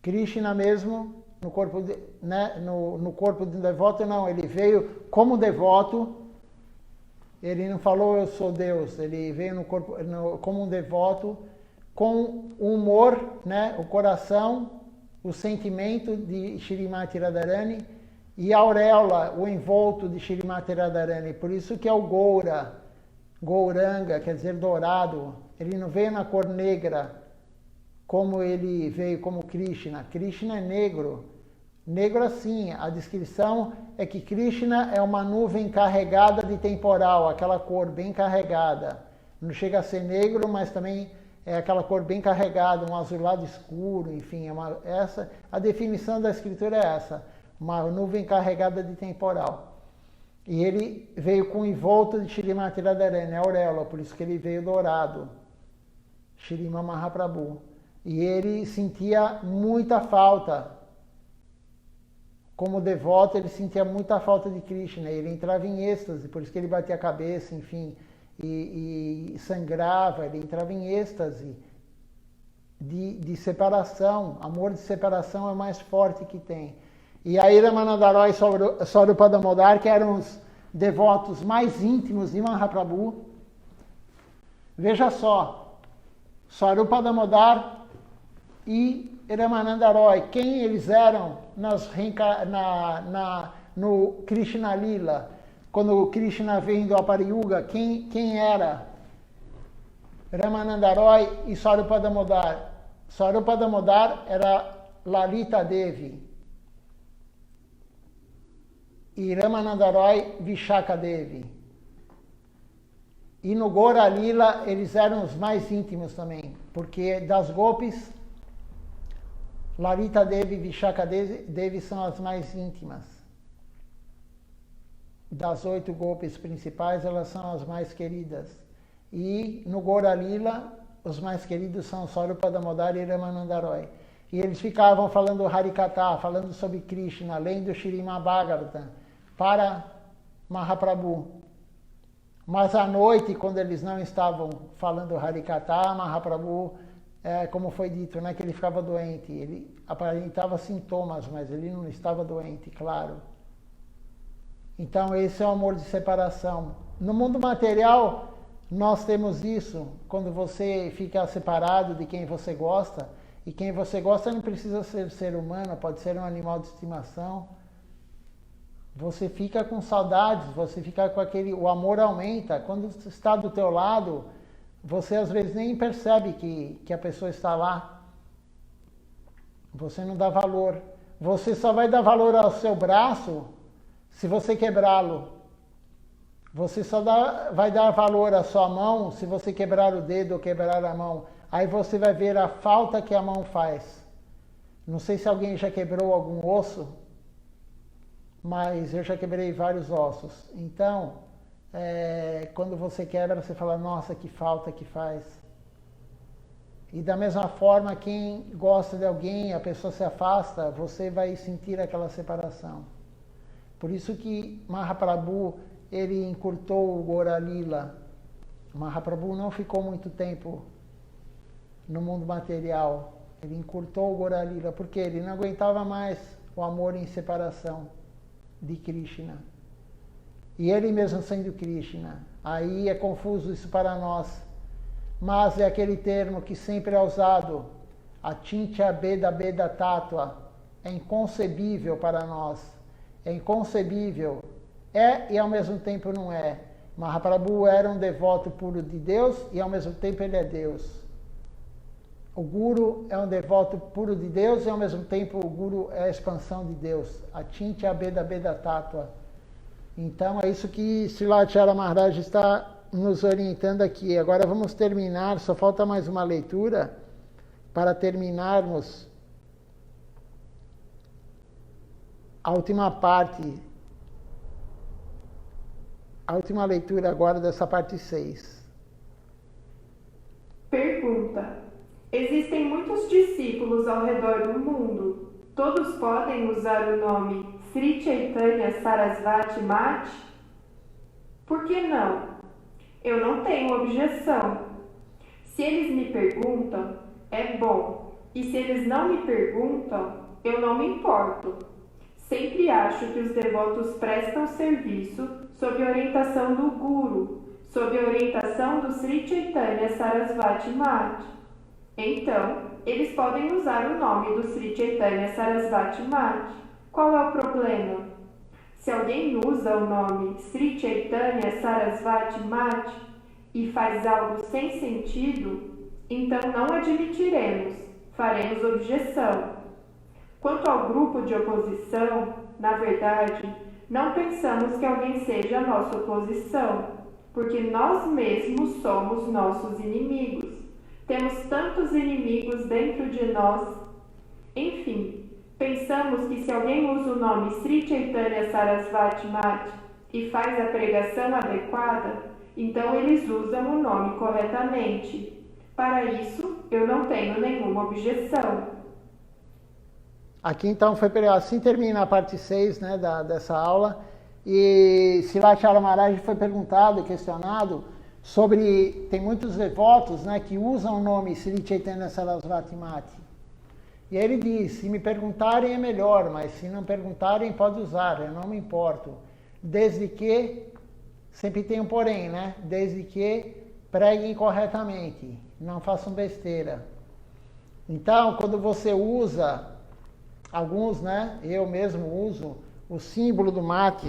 [SPEAKER 2] Krishna mesmo, no corpo de, né, no corpo de um devoto, não. Ele veio como devoto. Ele não falou eu sou Deus. Ele veio no corpo, como um devoto, com o humor, né, o coração, o sentimento de Shrimati Radharani e a auréola, o envolto de Shrimati Radharani. Por isso que é o Goura, Gouranga, quer dizer dourado. Ele não veio na cor negra, como ele veio como Krishna. Krishna é negro. Negro assim, a descrição é que Krishna é uma nuvem carregada de temporal, aquela cor bem carregada. Não chega a ser negro, mas também é aquela cor bem carregada, um azulado escuro, enfim, a definição da escritura é essa, uma nuvem carregada de temporal. E ele veio com o envolto de Shrimati Radharani, a auréola, por isso que ele veio dourado, Shrimad Mahaprabhu. E ele sentia muita falta, como devoto, ele sentia muita falta de Krishna, ele entrava em êxtase, por isso que ele batia a cabeça, enfim, e sangrava, ele entrava em êxtase de separação. Amor de separação é o mais forte que tem. E aí Ramananda Roy e Swarupa Damodar, que eram os devotos mais íntimos de Mahaprabhu. Veja só, Swarupa Damodar e Ramananda Roy, quem eles eram no Krishna Lila? Quando Krishna veio do Apariyuga, quem era? Ramananda Roy e Swarupa Damodar. Swarupa Damodar era Lalita Devi. E Ramananda Roy, Vishaka Devi. E no Gora Lila, eles eram os mais íntimos também, porque das gopis, Lalita Devi e Vishaka Devi são as mais íntimas. Das 8 golpes principais, elas são as mais queridas. E no Gaura Lila, os mais queridos são Swarupa Damodar e Ramananda Roy. E eles ficavam falando Harikatha, falando sobre Krishna, lendo Śrīmad Bhagavatam para Mahaprabhu. Mas à noite, quando eles não estavam falando Harikatha, Mahaprabhu, como foi dito, né, que ele ficava doente. Ele aparentava sintomas, mas ele não estava doente, claro. Então esse é o amor de separação. No mundo material, nós temos isso, quando você fica separado de quem você gosta, e quem você gosta não precisa ser humano, pode ser um animal de estimação. Você fica com saudades, você fica com o amor aumenta. Quando está do teu lado, você às vezes nem percebe que a pessoa está lá. Você não dá valor. Você só vai dar valor ao seu braço se você quebrá-lo. Você só vai dar valor à sua mão se você quebrar o dedo ou quebrar a mão. Aí você vai ver a falta que a mão faz. Não sei se alguém já quebrou algum osso, mas eu já quebrei vários ossos. Então, quando você quebra, você fala, nossa, que falta que faz. E da mesma forma, quem gosta de alguém, a pessoa se afasta, você vai sentir aquela separação. Por isso que Mahaprabhu, ele encurtou o Gaura Lila. Mahaprabhu não ficou muito tempo no mundo material. Ele encurtou o Gaura Lila, porque ele não aguentava mais o amor em separação de Krishna. E ele mesmo sendo Krishna. Aí é confuso isso para nós. Mas é aquele termo que sempre é usado, Achintya Beda Beda Tattva, é inconcebível para nós. É inconcebível. É e ao mesmo tempo não é. Mahaprabhu era um devoto puro de Deus e ao mesmo tempo ele é Deus. O Guru é um devoto puro de Deus e ao mesmo tempo o Guru é a expansão de Deus. Achintya Beda Beda Tattva. Então é isso que Srila Acharya Maharaj está nos orientando aqui. Agora vamos terminar, só falta mais uma leitura para terminarmos a última parte, a última leitura agora dessa parte 6.
[SPEAKER 3] Pergunta: existem muitos discípulos ao redor do mundo. Todos podem usar o nome Sri Chaitanya Sarasvati Mati? Por que não? Eu não tenho objeção. Se eles me perguntam, é bom. E se eles não me perguntam, eu não me importo. Sempre acho que os devotos prestam serviço sob a orientação do Guru, sob a orientação do Sri Chaitanya Sarasvati Mati. Então, eles podem usar o nome do Sri Chaitanya Sarasvati Mati. Qual é o problema? Se alguém usa o nome Sri Chaitanya Sarasvati Mati e faz algo sem sentido, então não admitiremos, faremos objeção. Quanto ao grupo de oposição, na verdade, não pensamos que alguém seja a nossa oposição, porque nós mesmos somos nossos inimigos. Temos tantos inimigos dentro de nós. Enfim, pensamos que se alguém usa o nome Sri Chaitanya Sarasvati Mati e faz a pregação adequada, então eles usam o nome corretamente. Para isso, eu não tenho nenhuma objeção.
[SPEAKER 2] Aqui então assim termina a parte 6, né, dessa aula. E Srila Acharya Maharaj foi perguntado, questionado, sobre, tem muitos devotos, né, que usam o nome Sri Chaitanya Sarasvati Mati. E aí ele diz, se me perguntarem é melhor, mas se não perguntarem pode usar, eu não me importo. Desde que, sempre tem um porém, né, desde que preguem corretamente, não façam besteira. Então, quando você usa, alguns, né, eu mesmo uso o símbolo do mate,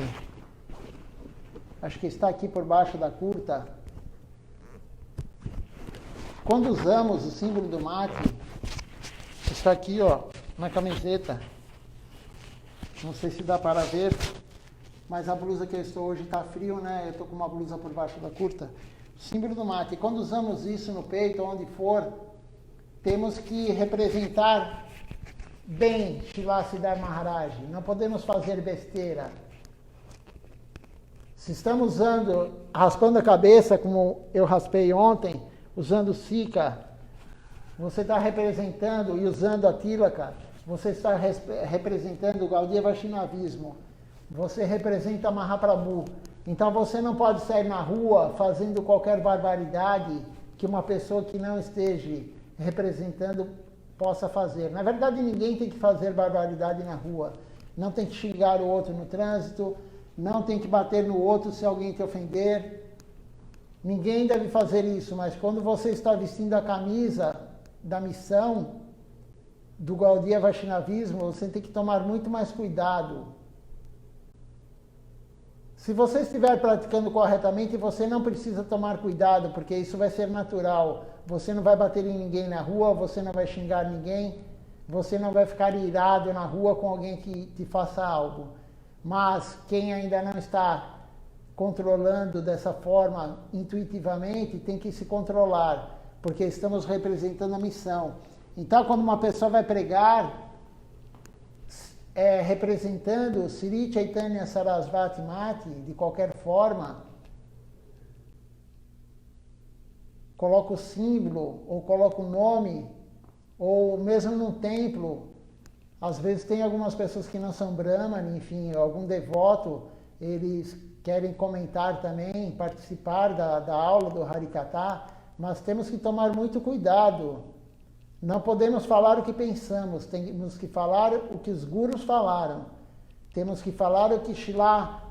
[SPEAKER 2] acho que está aqui por baixo da curta. Quando usamos o símbolo do mate, está aqui, ó, na camiseta. Não sei se dá para ver, mas a blusa que eu estou hoje está frio, né? Eu estou com uma blusa por baixo da curta. O símbolo do mate. Quando usamos isso no peito, onde for, temos que representar bem Shila Siddhar Maharaj, não podemos fazer besteira. Se estamos raspando a cabeça, como eu raspei ontem, usando Sika, você está representando e usando a Tilaka, você está representando o Gaudiya Vaishnavismo, você representa Mahaprabhu. Então você não pode sair na rua fazendo qualquer barbaridade que uma pessoa que não esteja representando possa fazer. Na verdade, ninguém tem que fazer barbaridade na rua. Não tem que xingar o outro no trânsito, não tem que bater no outro se alguém te ofender. Ninguém deve fazer isso, mas quando você está vestindo a camisa da missão do Gaudiya Vaishnavismo, você tem que tomar muito mais cuidado. Se você estiver praticando corretamente, você não precisa tomar cuidado, porque isso vai ser natural. Você não vai bater em ninguém na rua, você não vai xingar ninguém, você não vai ficar irado na rua com alguém que te faça algo. Mas quem ainda não está controlando dessa forma intuitivamente, tem que se controlar, porque estamos representando a missão. Então, quando uma pessoa vai pregar, representando Sri Chaitanya Sarasvati Mati, de qualquer forma, coloca o símbolo, ou coloca o nome, ou mesmo num templo, às vezes tem algumas pessoas que não são Brahmani, enfim, algum devoto, eles querem comentar também, participar da aula do Harikatha, mas temos que tomar muito cuidado. Não podemos falar o que pensamos, temos que falar o que os gurus falaram. Temos que falar o que Shila,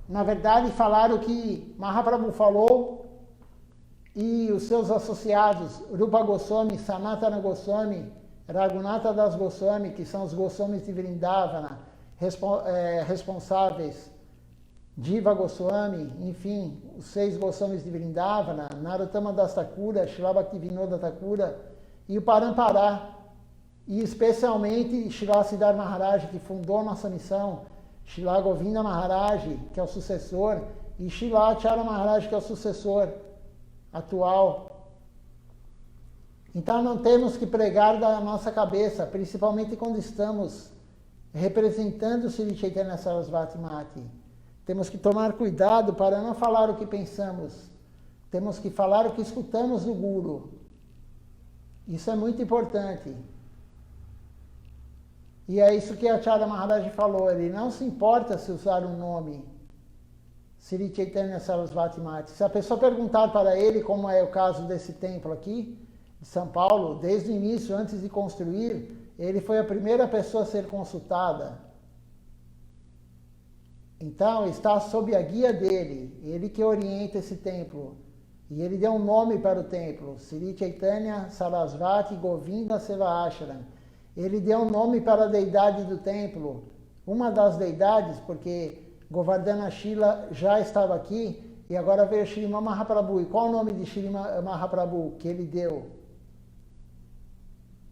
[SPEAKER 2] na verdade, falar o que Mahaprabhu falou e os seus associados, Rupa Goswami, Sanatana Goswami, Raghunatha Das Goswami, que são os Goswamis de Vrindavana, responsáveis, Jiva Goswami, enfim, os 6 Goswamis de Vrindavana, Narottama Das Thakura, Srila Bhaktivinoda Thakura, e o Parampará, e especialmente Srila Siddhar Maharaj, que fundou nossa missão, Srila Govinda Maharaj, que é o sucessor, e Srila Acharya Maharaj, que é o sucessor atual. Então não temos que pregar da nossa cabeça, principalmente quando estamos representando Sri Chaitanya Sarasvati Mati. Temos que tomar cuidado para não falar o que pensamos. Temos que falar o que escutamos do Guru. Isso é muito importante. E é isso que Acharya Maharaj falou. Ele não se importa se usar um nome, Sri Chaitanya Sarasvati Mati. Se a pessoa perguntar para ele, como é o caso desse templo aqui, de São Paulo, desde o início, antes de construir, ele foi a primeira pessoa a ser consultada. Então, está sob a guia dele, ele que orienta esse templo. E ele deu um nome para o templo, Sri Chaitanya Sarasvati Govinda Seva Ashram. Ele deu um nome para a deidade do templo, uma das deidades, porque Govardhana Shila já estava aqui, e agora veio Srimad Mahaprabhu. E qual o nome de Srimad Mahaprabhu que ele deu?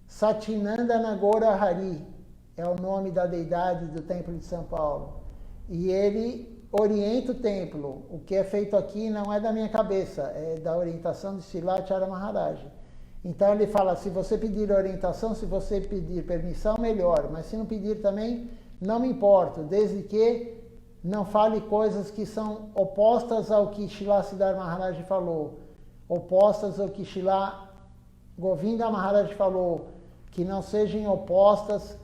[SPEAKER 2] Satinanda Nagora Hari é o nome da deidade do templo de São Paulo. E ele orienta o templo. O que é feito aqui não é da minha cabeça, é da orientação de Srila Acharya Maharaj. Então ele fala, se você pedir orientação, se você pedir permissão, melhor. Mas se não pedir também, não me importo, desde que não fale coisas que são opostas ao que Srila Siddhar Maharaj falou, opostas ao que Srila Govinda Maharaj falou, que não sejam opostas,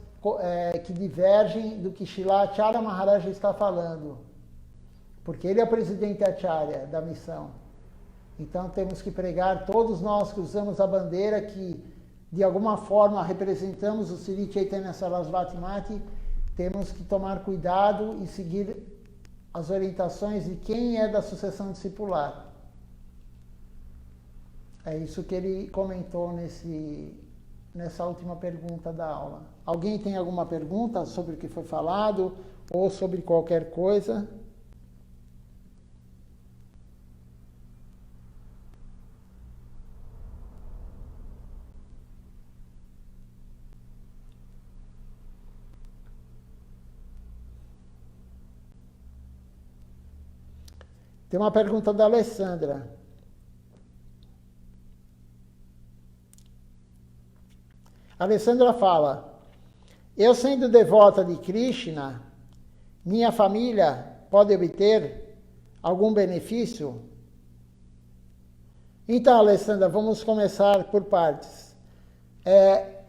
[SPEAKER 2] que divergem do que Srila Acharya Maharaj está falando. Porque ele é o presidente Acharya da missão. Então temos que pregar, todos nós que usamos a bandeira, que de alguma forma representamos o Sri Chaitanya Sarasvati Mati, temos que tomar cuidado e seguir as orientações de quem é da sucessão discipular. É isso que ele comentou nessa última pergunta da aula. Alguém tem alguma pergunta sobre o que foi falado ou sobre qualquer coisa? Tem uma pergunta da Alessandra. A Alessandra fala: Eu sendo devota de Krishna, minha família pode obter algum benefício? Então, Alessandra, vamos começar por partes.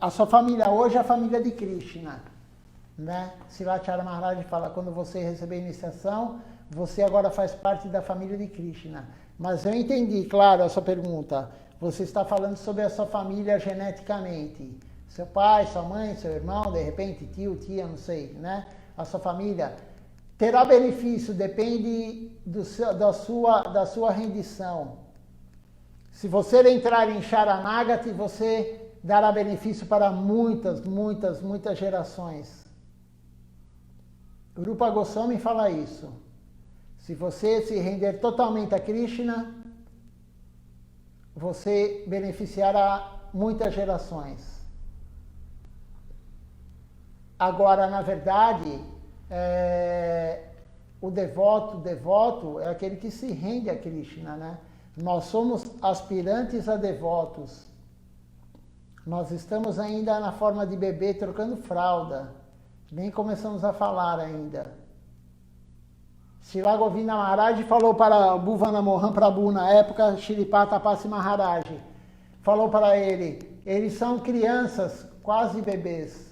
[SPEAKER 2] A sua família hoje é a família de Krishna, né? Srila Maharaj fala, quando você receber iniciação, você agora faz parte da família de Krishna. Mas eu entendi, claro, a sua pergunta. Você está falando sobre a sua família geneticamente. Seu pai, sua mãe, seu irmão, de repente, tio, tia, não sei, né? A sua família terá benefício, depende da sua rendição. Se você entrar em Sharanagati, você dará benefício para muitas gerações. Rupa Goswami fala isso. Se você se render totalmente a Krishna, você beneficiará muitas gerações. Agora, na verdade, o devoto é aquele que se rende a Krishna, né? Nós somos aspirantes a devotos. Nós estamos ainda na forma de bebê trocando fralda. Nem começamos a falar ainda. Srila Govinda Maharaj falou para Bhuvana Mohan Prabhu, na época, Shripa Tapasi Maharaj, falou para ele, eles são crianças, quase bebês.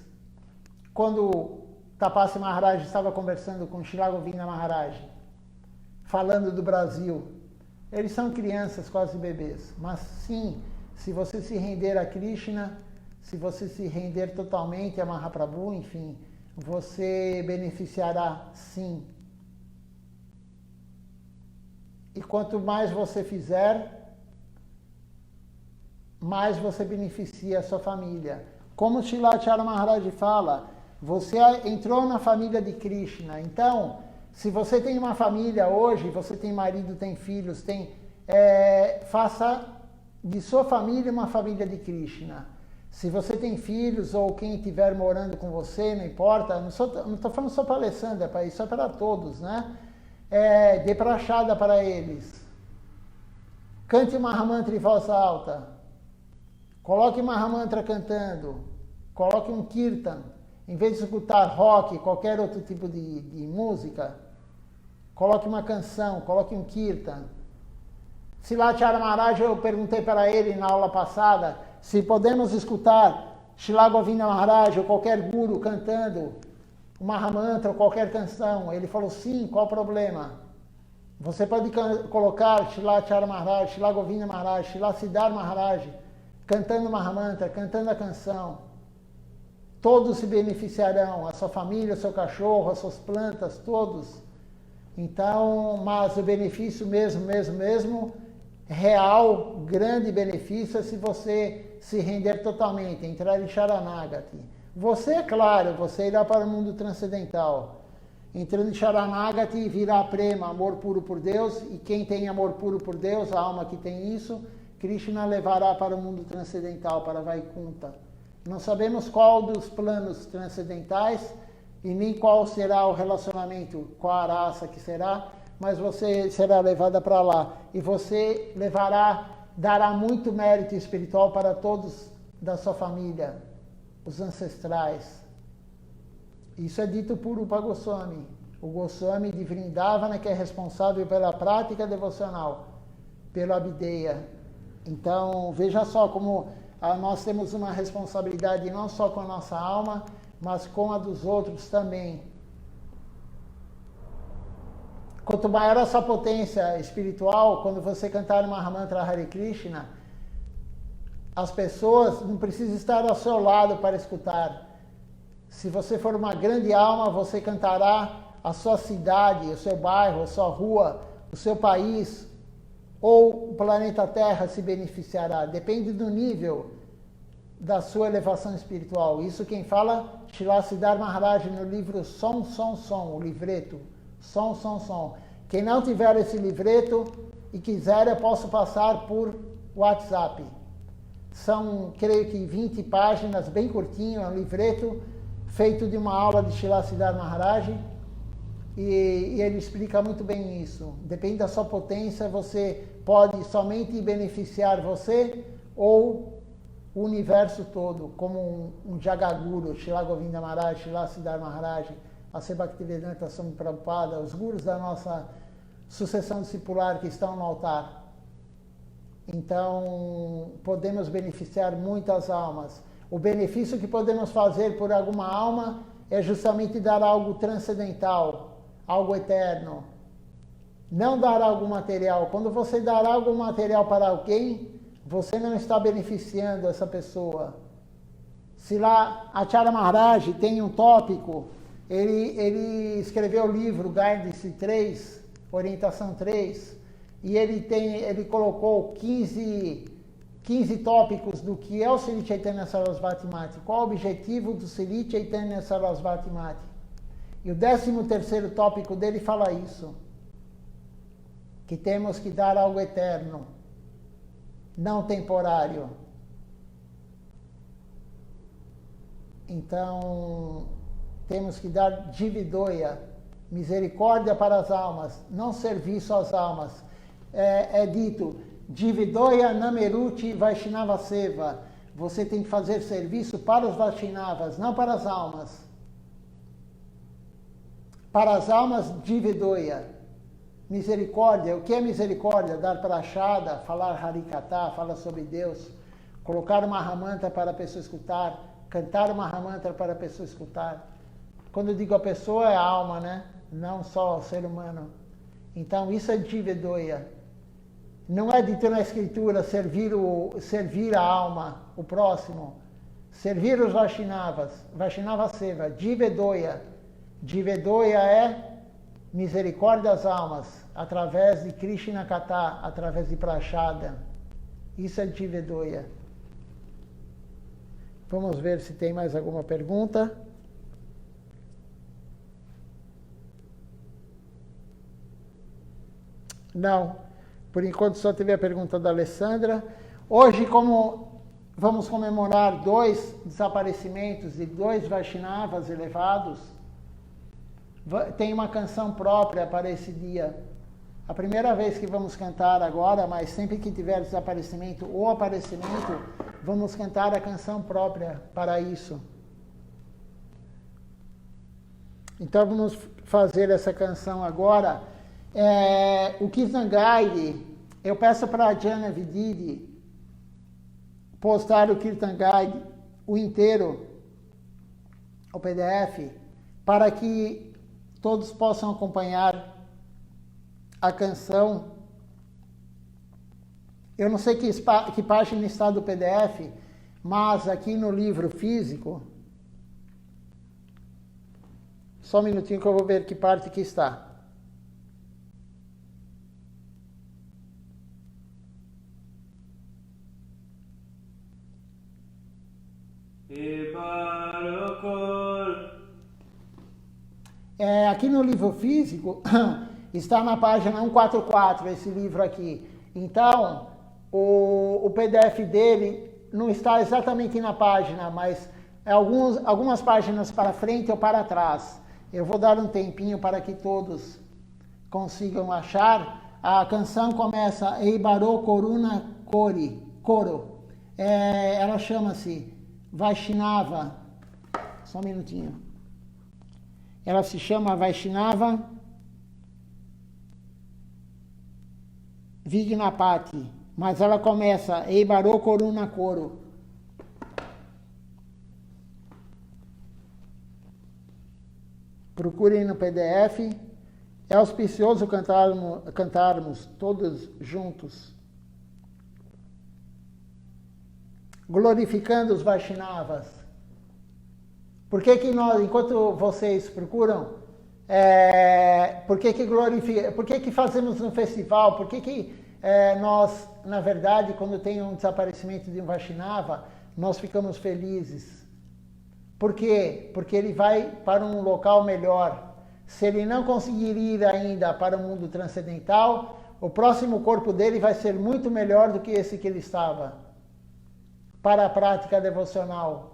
[SPEAKER 2] Quando Tapasi Maharaj estava conversando com Srila Govinda Maharaj, falando do Brasil, eles são crianças, quase bebês. Mas sim, se você se render a Krishna, se você se render totalmente a Mahaprabhu, enfim, você beneficiará sim. E quanto mais você fizer, mais você beneficia a sua família. Como Srila Acharya Maharaj fala, você entrou na família de Krishna. Então, se você tem uma família hoje, você tem marido, tem filhos, faça de sua família uma família de Krishna. Se você tem filhos ou quem estiver morando com você, não importa, não estou falando só para a Alessandra, isso é para todos, né? Dê prachada para eles. Cante Mahamantra em voz alta. Coloque Mahamantra cantando. Coloque um Kirtan. Em vez de escutar rock, qualquer outro tipo de música, coloque uma canção, coloque um Kirtan. Srila Acharya Maharaj, eu perguntei para ele na aula passada se podemos escutar Srila Govinda Maharaj ou qualquer guru cantando o Mahamantra ou qualquer canção. Ele falou, sim, qual o problema? Você pode colocar Srila Acharya Maharaj, Srila Govinda Maharaj, Srila Siddhar Maharaj cantando o Mahamantra, cantando a canção. Todos se beneficiarão, a sua família, o seu cachorro, as suas plantas, todos. Então, mas o benefício mesmo, real, grande benefício é se você se render totalmente, entrar em Sharanagati. Você, é claro, você irá para o mundo transcendental. Entrando em Sharanagati, virá prema, amor puro por Deus, e quem tem amor puro por Deus, a alma que tem isso, Krishna levará para o mundo transcendental, para Vaikunta. Não sabemos qual dos planos transcendentais e nem qual será o relacionamento, qual a raça que será, mas você será levada para lá. E você dará muito mérito espiritual para todos da sua família, os ancestrais. Isso é dito por Rupa Goswami, o Goswami de Vrindavana, que é responsável pela prática devocional, pelo Abhideya. Então, veja só como nós temos uma responsabilidade não só com a nossa alma, mas com a dos outros também. Quanto maior a sua potência espiritual, quando você cantar o Mahamantra Hare Krishna, as pessoas não precisam estar ao seu lado para escutar. Se você for uma grande alma, você cantará a sua cidade, o seu bairro, a sua rua, o seu país, ou o planeta Terra se beneficiará. Depende do nível da sua elevação espiritual. Isso quem fala, Srila Siddhar Maharaj no livro Som, o livreto. Som. Quem não tiver esse livreto e quiser, eu posso passar por WhatsApp. São, creio que 20 páginas, bem curtinho, é um livreto feito de uma aula de Srila Siddhar Maharaj. E ele explica muito bem isso. Depende da sua potência, você pode somente beneficiar você ou o universo todo, como um Jagaguru, Srila Govinda Maharaj, Srila Siddhar Maharaj, a Bhaktivedanta Swami Prabhupada, os gurus da nossa sucessão discipular que estão no altar. Então, podemos beneficiar muitas almas. O benefício que podemos fazer por alguma alma é justamente dar algo transcendental, algo eterno. Não dar algo material. Quando você dar algo material para alguém, você não está beneficiando essa pessoa. Se lá Acharya Maharaj tem um tópico, ele escreveu o livro Guidance 3, Orientação 3, e ele colocou 15 tópicos do que é o Sri Chaitanya Sarasvati Mati, qual o objetivo do Sri Chaitanya Sarasvati Mati. E o 13º tópico dele fala isso, que temos que dar algo eterno, não temporário. Então, temos que dar dividoia, misericórdia para as almas, não serviço às almas. É dito, dividoia nameruti Vaishnava seva. Você tem que fazer serviço para os Vaishnavas, não para as almas. Para as almas, dividoia. Misericórdia, o que é misericórdia? Dar prachada, falar harikatha, falar sobre Deus, colocar uma Mahamantra para a pessoa escutar, cantar uma Mahamantra para a pessoa escutar. Quando eu digo a pessoa, é a alma, né? Não só o ser humano. Então, isso é dividoia. Não é dito na Escritura servir a alma, o próximo. Servir os Vaishnavas, Vaishnava Seva, dividoia. Dividoia é misericórdia das almas, através de Krishna Katha, através de Prachada. Isso é dividoia. Vamos ver se tem mais alguma pergunta. Não. Por enquanto só teve a pergunta da Alessandra. Hoje, como vamos comemorar 2 desaparecimentos de 2 Vaishnavas elevados, tem uma canção própria para esse dia. A primeira vez que vamos cantar agora, mas sempre que tiver desaparecimento ou aparecimento, vamos cantar a canção própria para isso. Então vamos fazer essa canção agora. O Kirtan Guide, eu peço para a Jana Vididi postar o Kirtan Guide, o inteiro, o PDF, para que todos possam acompanhar a canção. Eu não sei que página está do PDF, mas aqui no livro físico, só um minutinho que eu vou ver que parte que está. Aqui no livro físico, está na página 144, esse livro aqui. Então, o PDF dele não está exatamente na página, mas é algumas páginas para frente ou para trás. Eu vou dar um tempinho para que todos consigam achar. A canção começa Eibaro Koruna Koro. Ela chama-se Vaishnava. Só um minutinho. Ela se chama Vaishnava Vignapati, mas ela começa Eibaro Koruna Koro. Procurem no PDF. É auspicioso cantarmos todos juntos, glorificando os Vaishnavas. Por que nós, enquanto vocês procuram, por que fazemos um festival? Por que nós, na verdade, quando tem um desaparecimento de um Vaishnava, nós ficamos felizes? Por quê? Porque ele vai para um local melhor. Se ele não conseguir ir ainda para o mundo transcendental, o próximo corpo dele vai ser muito melhor do que esse que ele estava, para a prática devocional.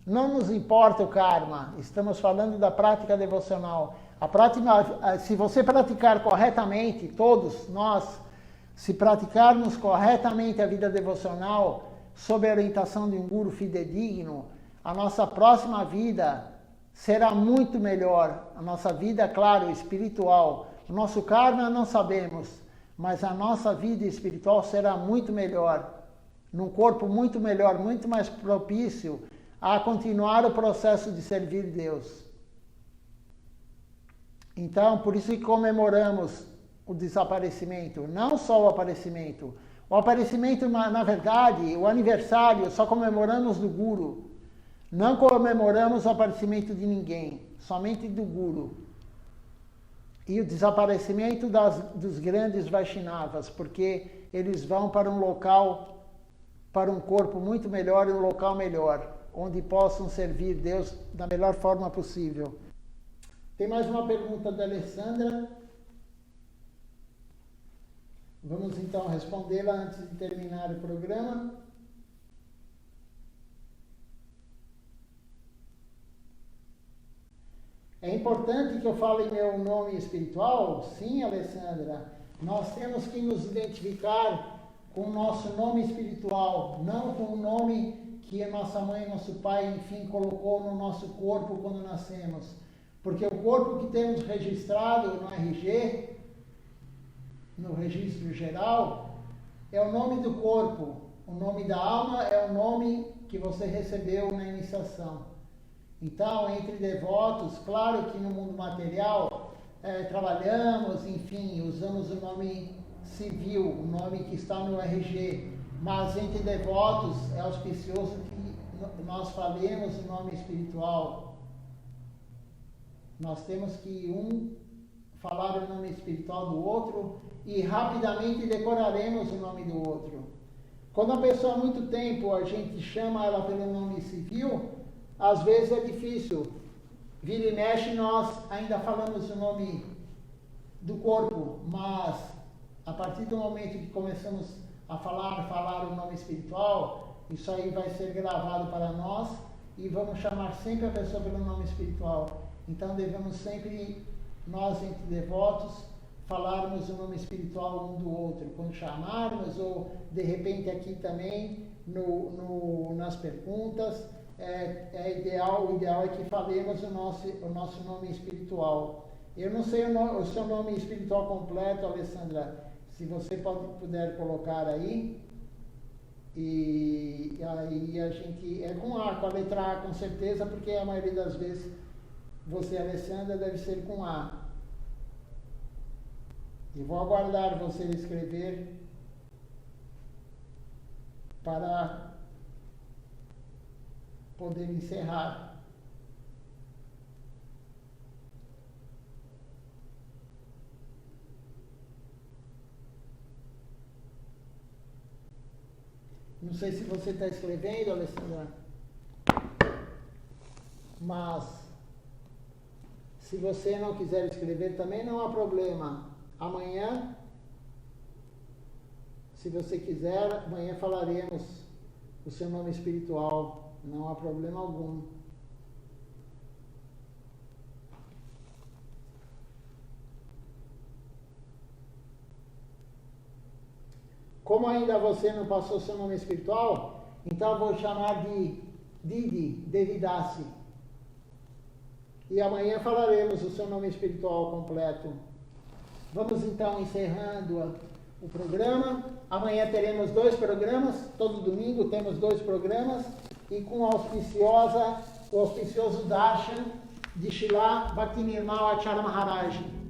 [SPEAKER 2] Não nos importa o karma, estamos falando da prática devocional. A prática, se você praticar corretamente, todos nós, se praticarmos corretamente a vida devocional, sob a orientação de um guru fidedigno, a nossa próxima vida será muito melhor. A nossa vida, claro, espiritual. O nosso karma não sabemos, mas a nossa vida espiritual será muito melhor. Num corpo muito melhor, muito mais propício a continuar o processo de servir Deus. Então, por isso que comemoramos o desaparecimento, não só o aparecimento. O aparecimento, na verdade, o aniversário, só comemoramos do Guru. Não comemoramos o aparecimento de ninguém, somente do Guru. E o desaparecimento dos grandes Vaishnavas, porque eles vão para um local, para um corpo muito melhor e um local melhor, onde possam servir Deus da melhor forma possível. Tem mais uma pergunta da Alessandra. Vamos então respondê-la antes de terminar o programa. É importante que eu fale meu nome espiritual? Sim, Alessandra. Nós temos que nos identificar com o nosso nome espiritual, não com o nome que a nossa mãe e nosso pai, enfim, colocou no nosso corpo quando nascemos. Porque o corpo que temos registrado no RG, no registro geral, é o nome do corpo. O nome da alma é o nome que você recebeu na iniciação. Então, entre devotos, claro que no mundo material, trabalhamos, enfim, usamos o nome civil, o nome que está no RG, mas entre devotos é auspicioso que nós falemos o nome espiritual. Nós temos que falar o nome espiritual do outro e rapidamente decoraremos o nome do outro. Quando a pessoa há muito tempo a gente chama ela pelo nome civil, às vezes é difícil. Vira e mexe, nós ainda falamos o nome do corpo, mas a partir do momento que começamos a falar o nome espiritual, isso aí vai ser gravado para nós e vamos chamar sempre a pessoa pelo nome espiritual. Então devemos sempre, nós entre devotos, falarmos o nome espiritual um do outro, quando chamarmos, ou de repente aqui também nas perguntas. O ideal é que falemos o nosso nome espiritual. Eu não sei o seu nome espiritual completo, Alessandra, se você puder colocar aí. E aí a gente, com A, com a letra A com certeza, porque a maioria das vezes você, Alessandra, deve ser com A. E vou aguardar você escrever para poder encerrar. Não sei se você está escrevendo, Alessandra, mas se você não quiser escrever também não há problema. Amanhã, se você quiser, amanhã falaremos o seu nome espiritual. Não há problema algum. Como ainda você não passou seu nome espiritual, então eu vou chamar de Didi, Devidasi. E amanhã falaremos o seu nome espiritual completo. Vamos então encerrando o programa. Amanhã teremos 2 programas, todo domingo temos 2 programas, e com o auspicioso darshan de Srila Bhaktinirmal Acharya Maharaj.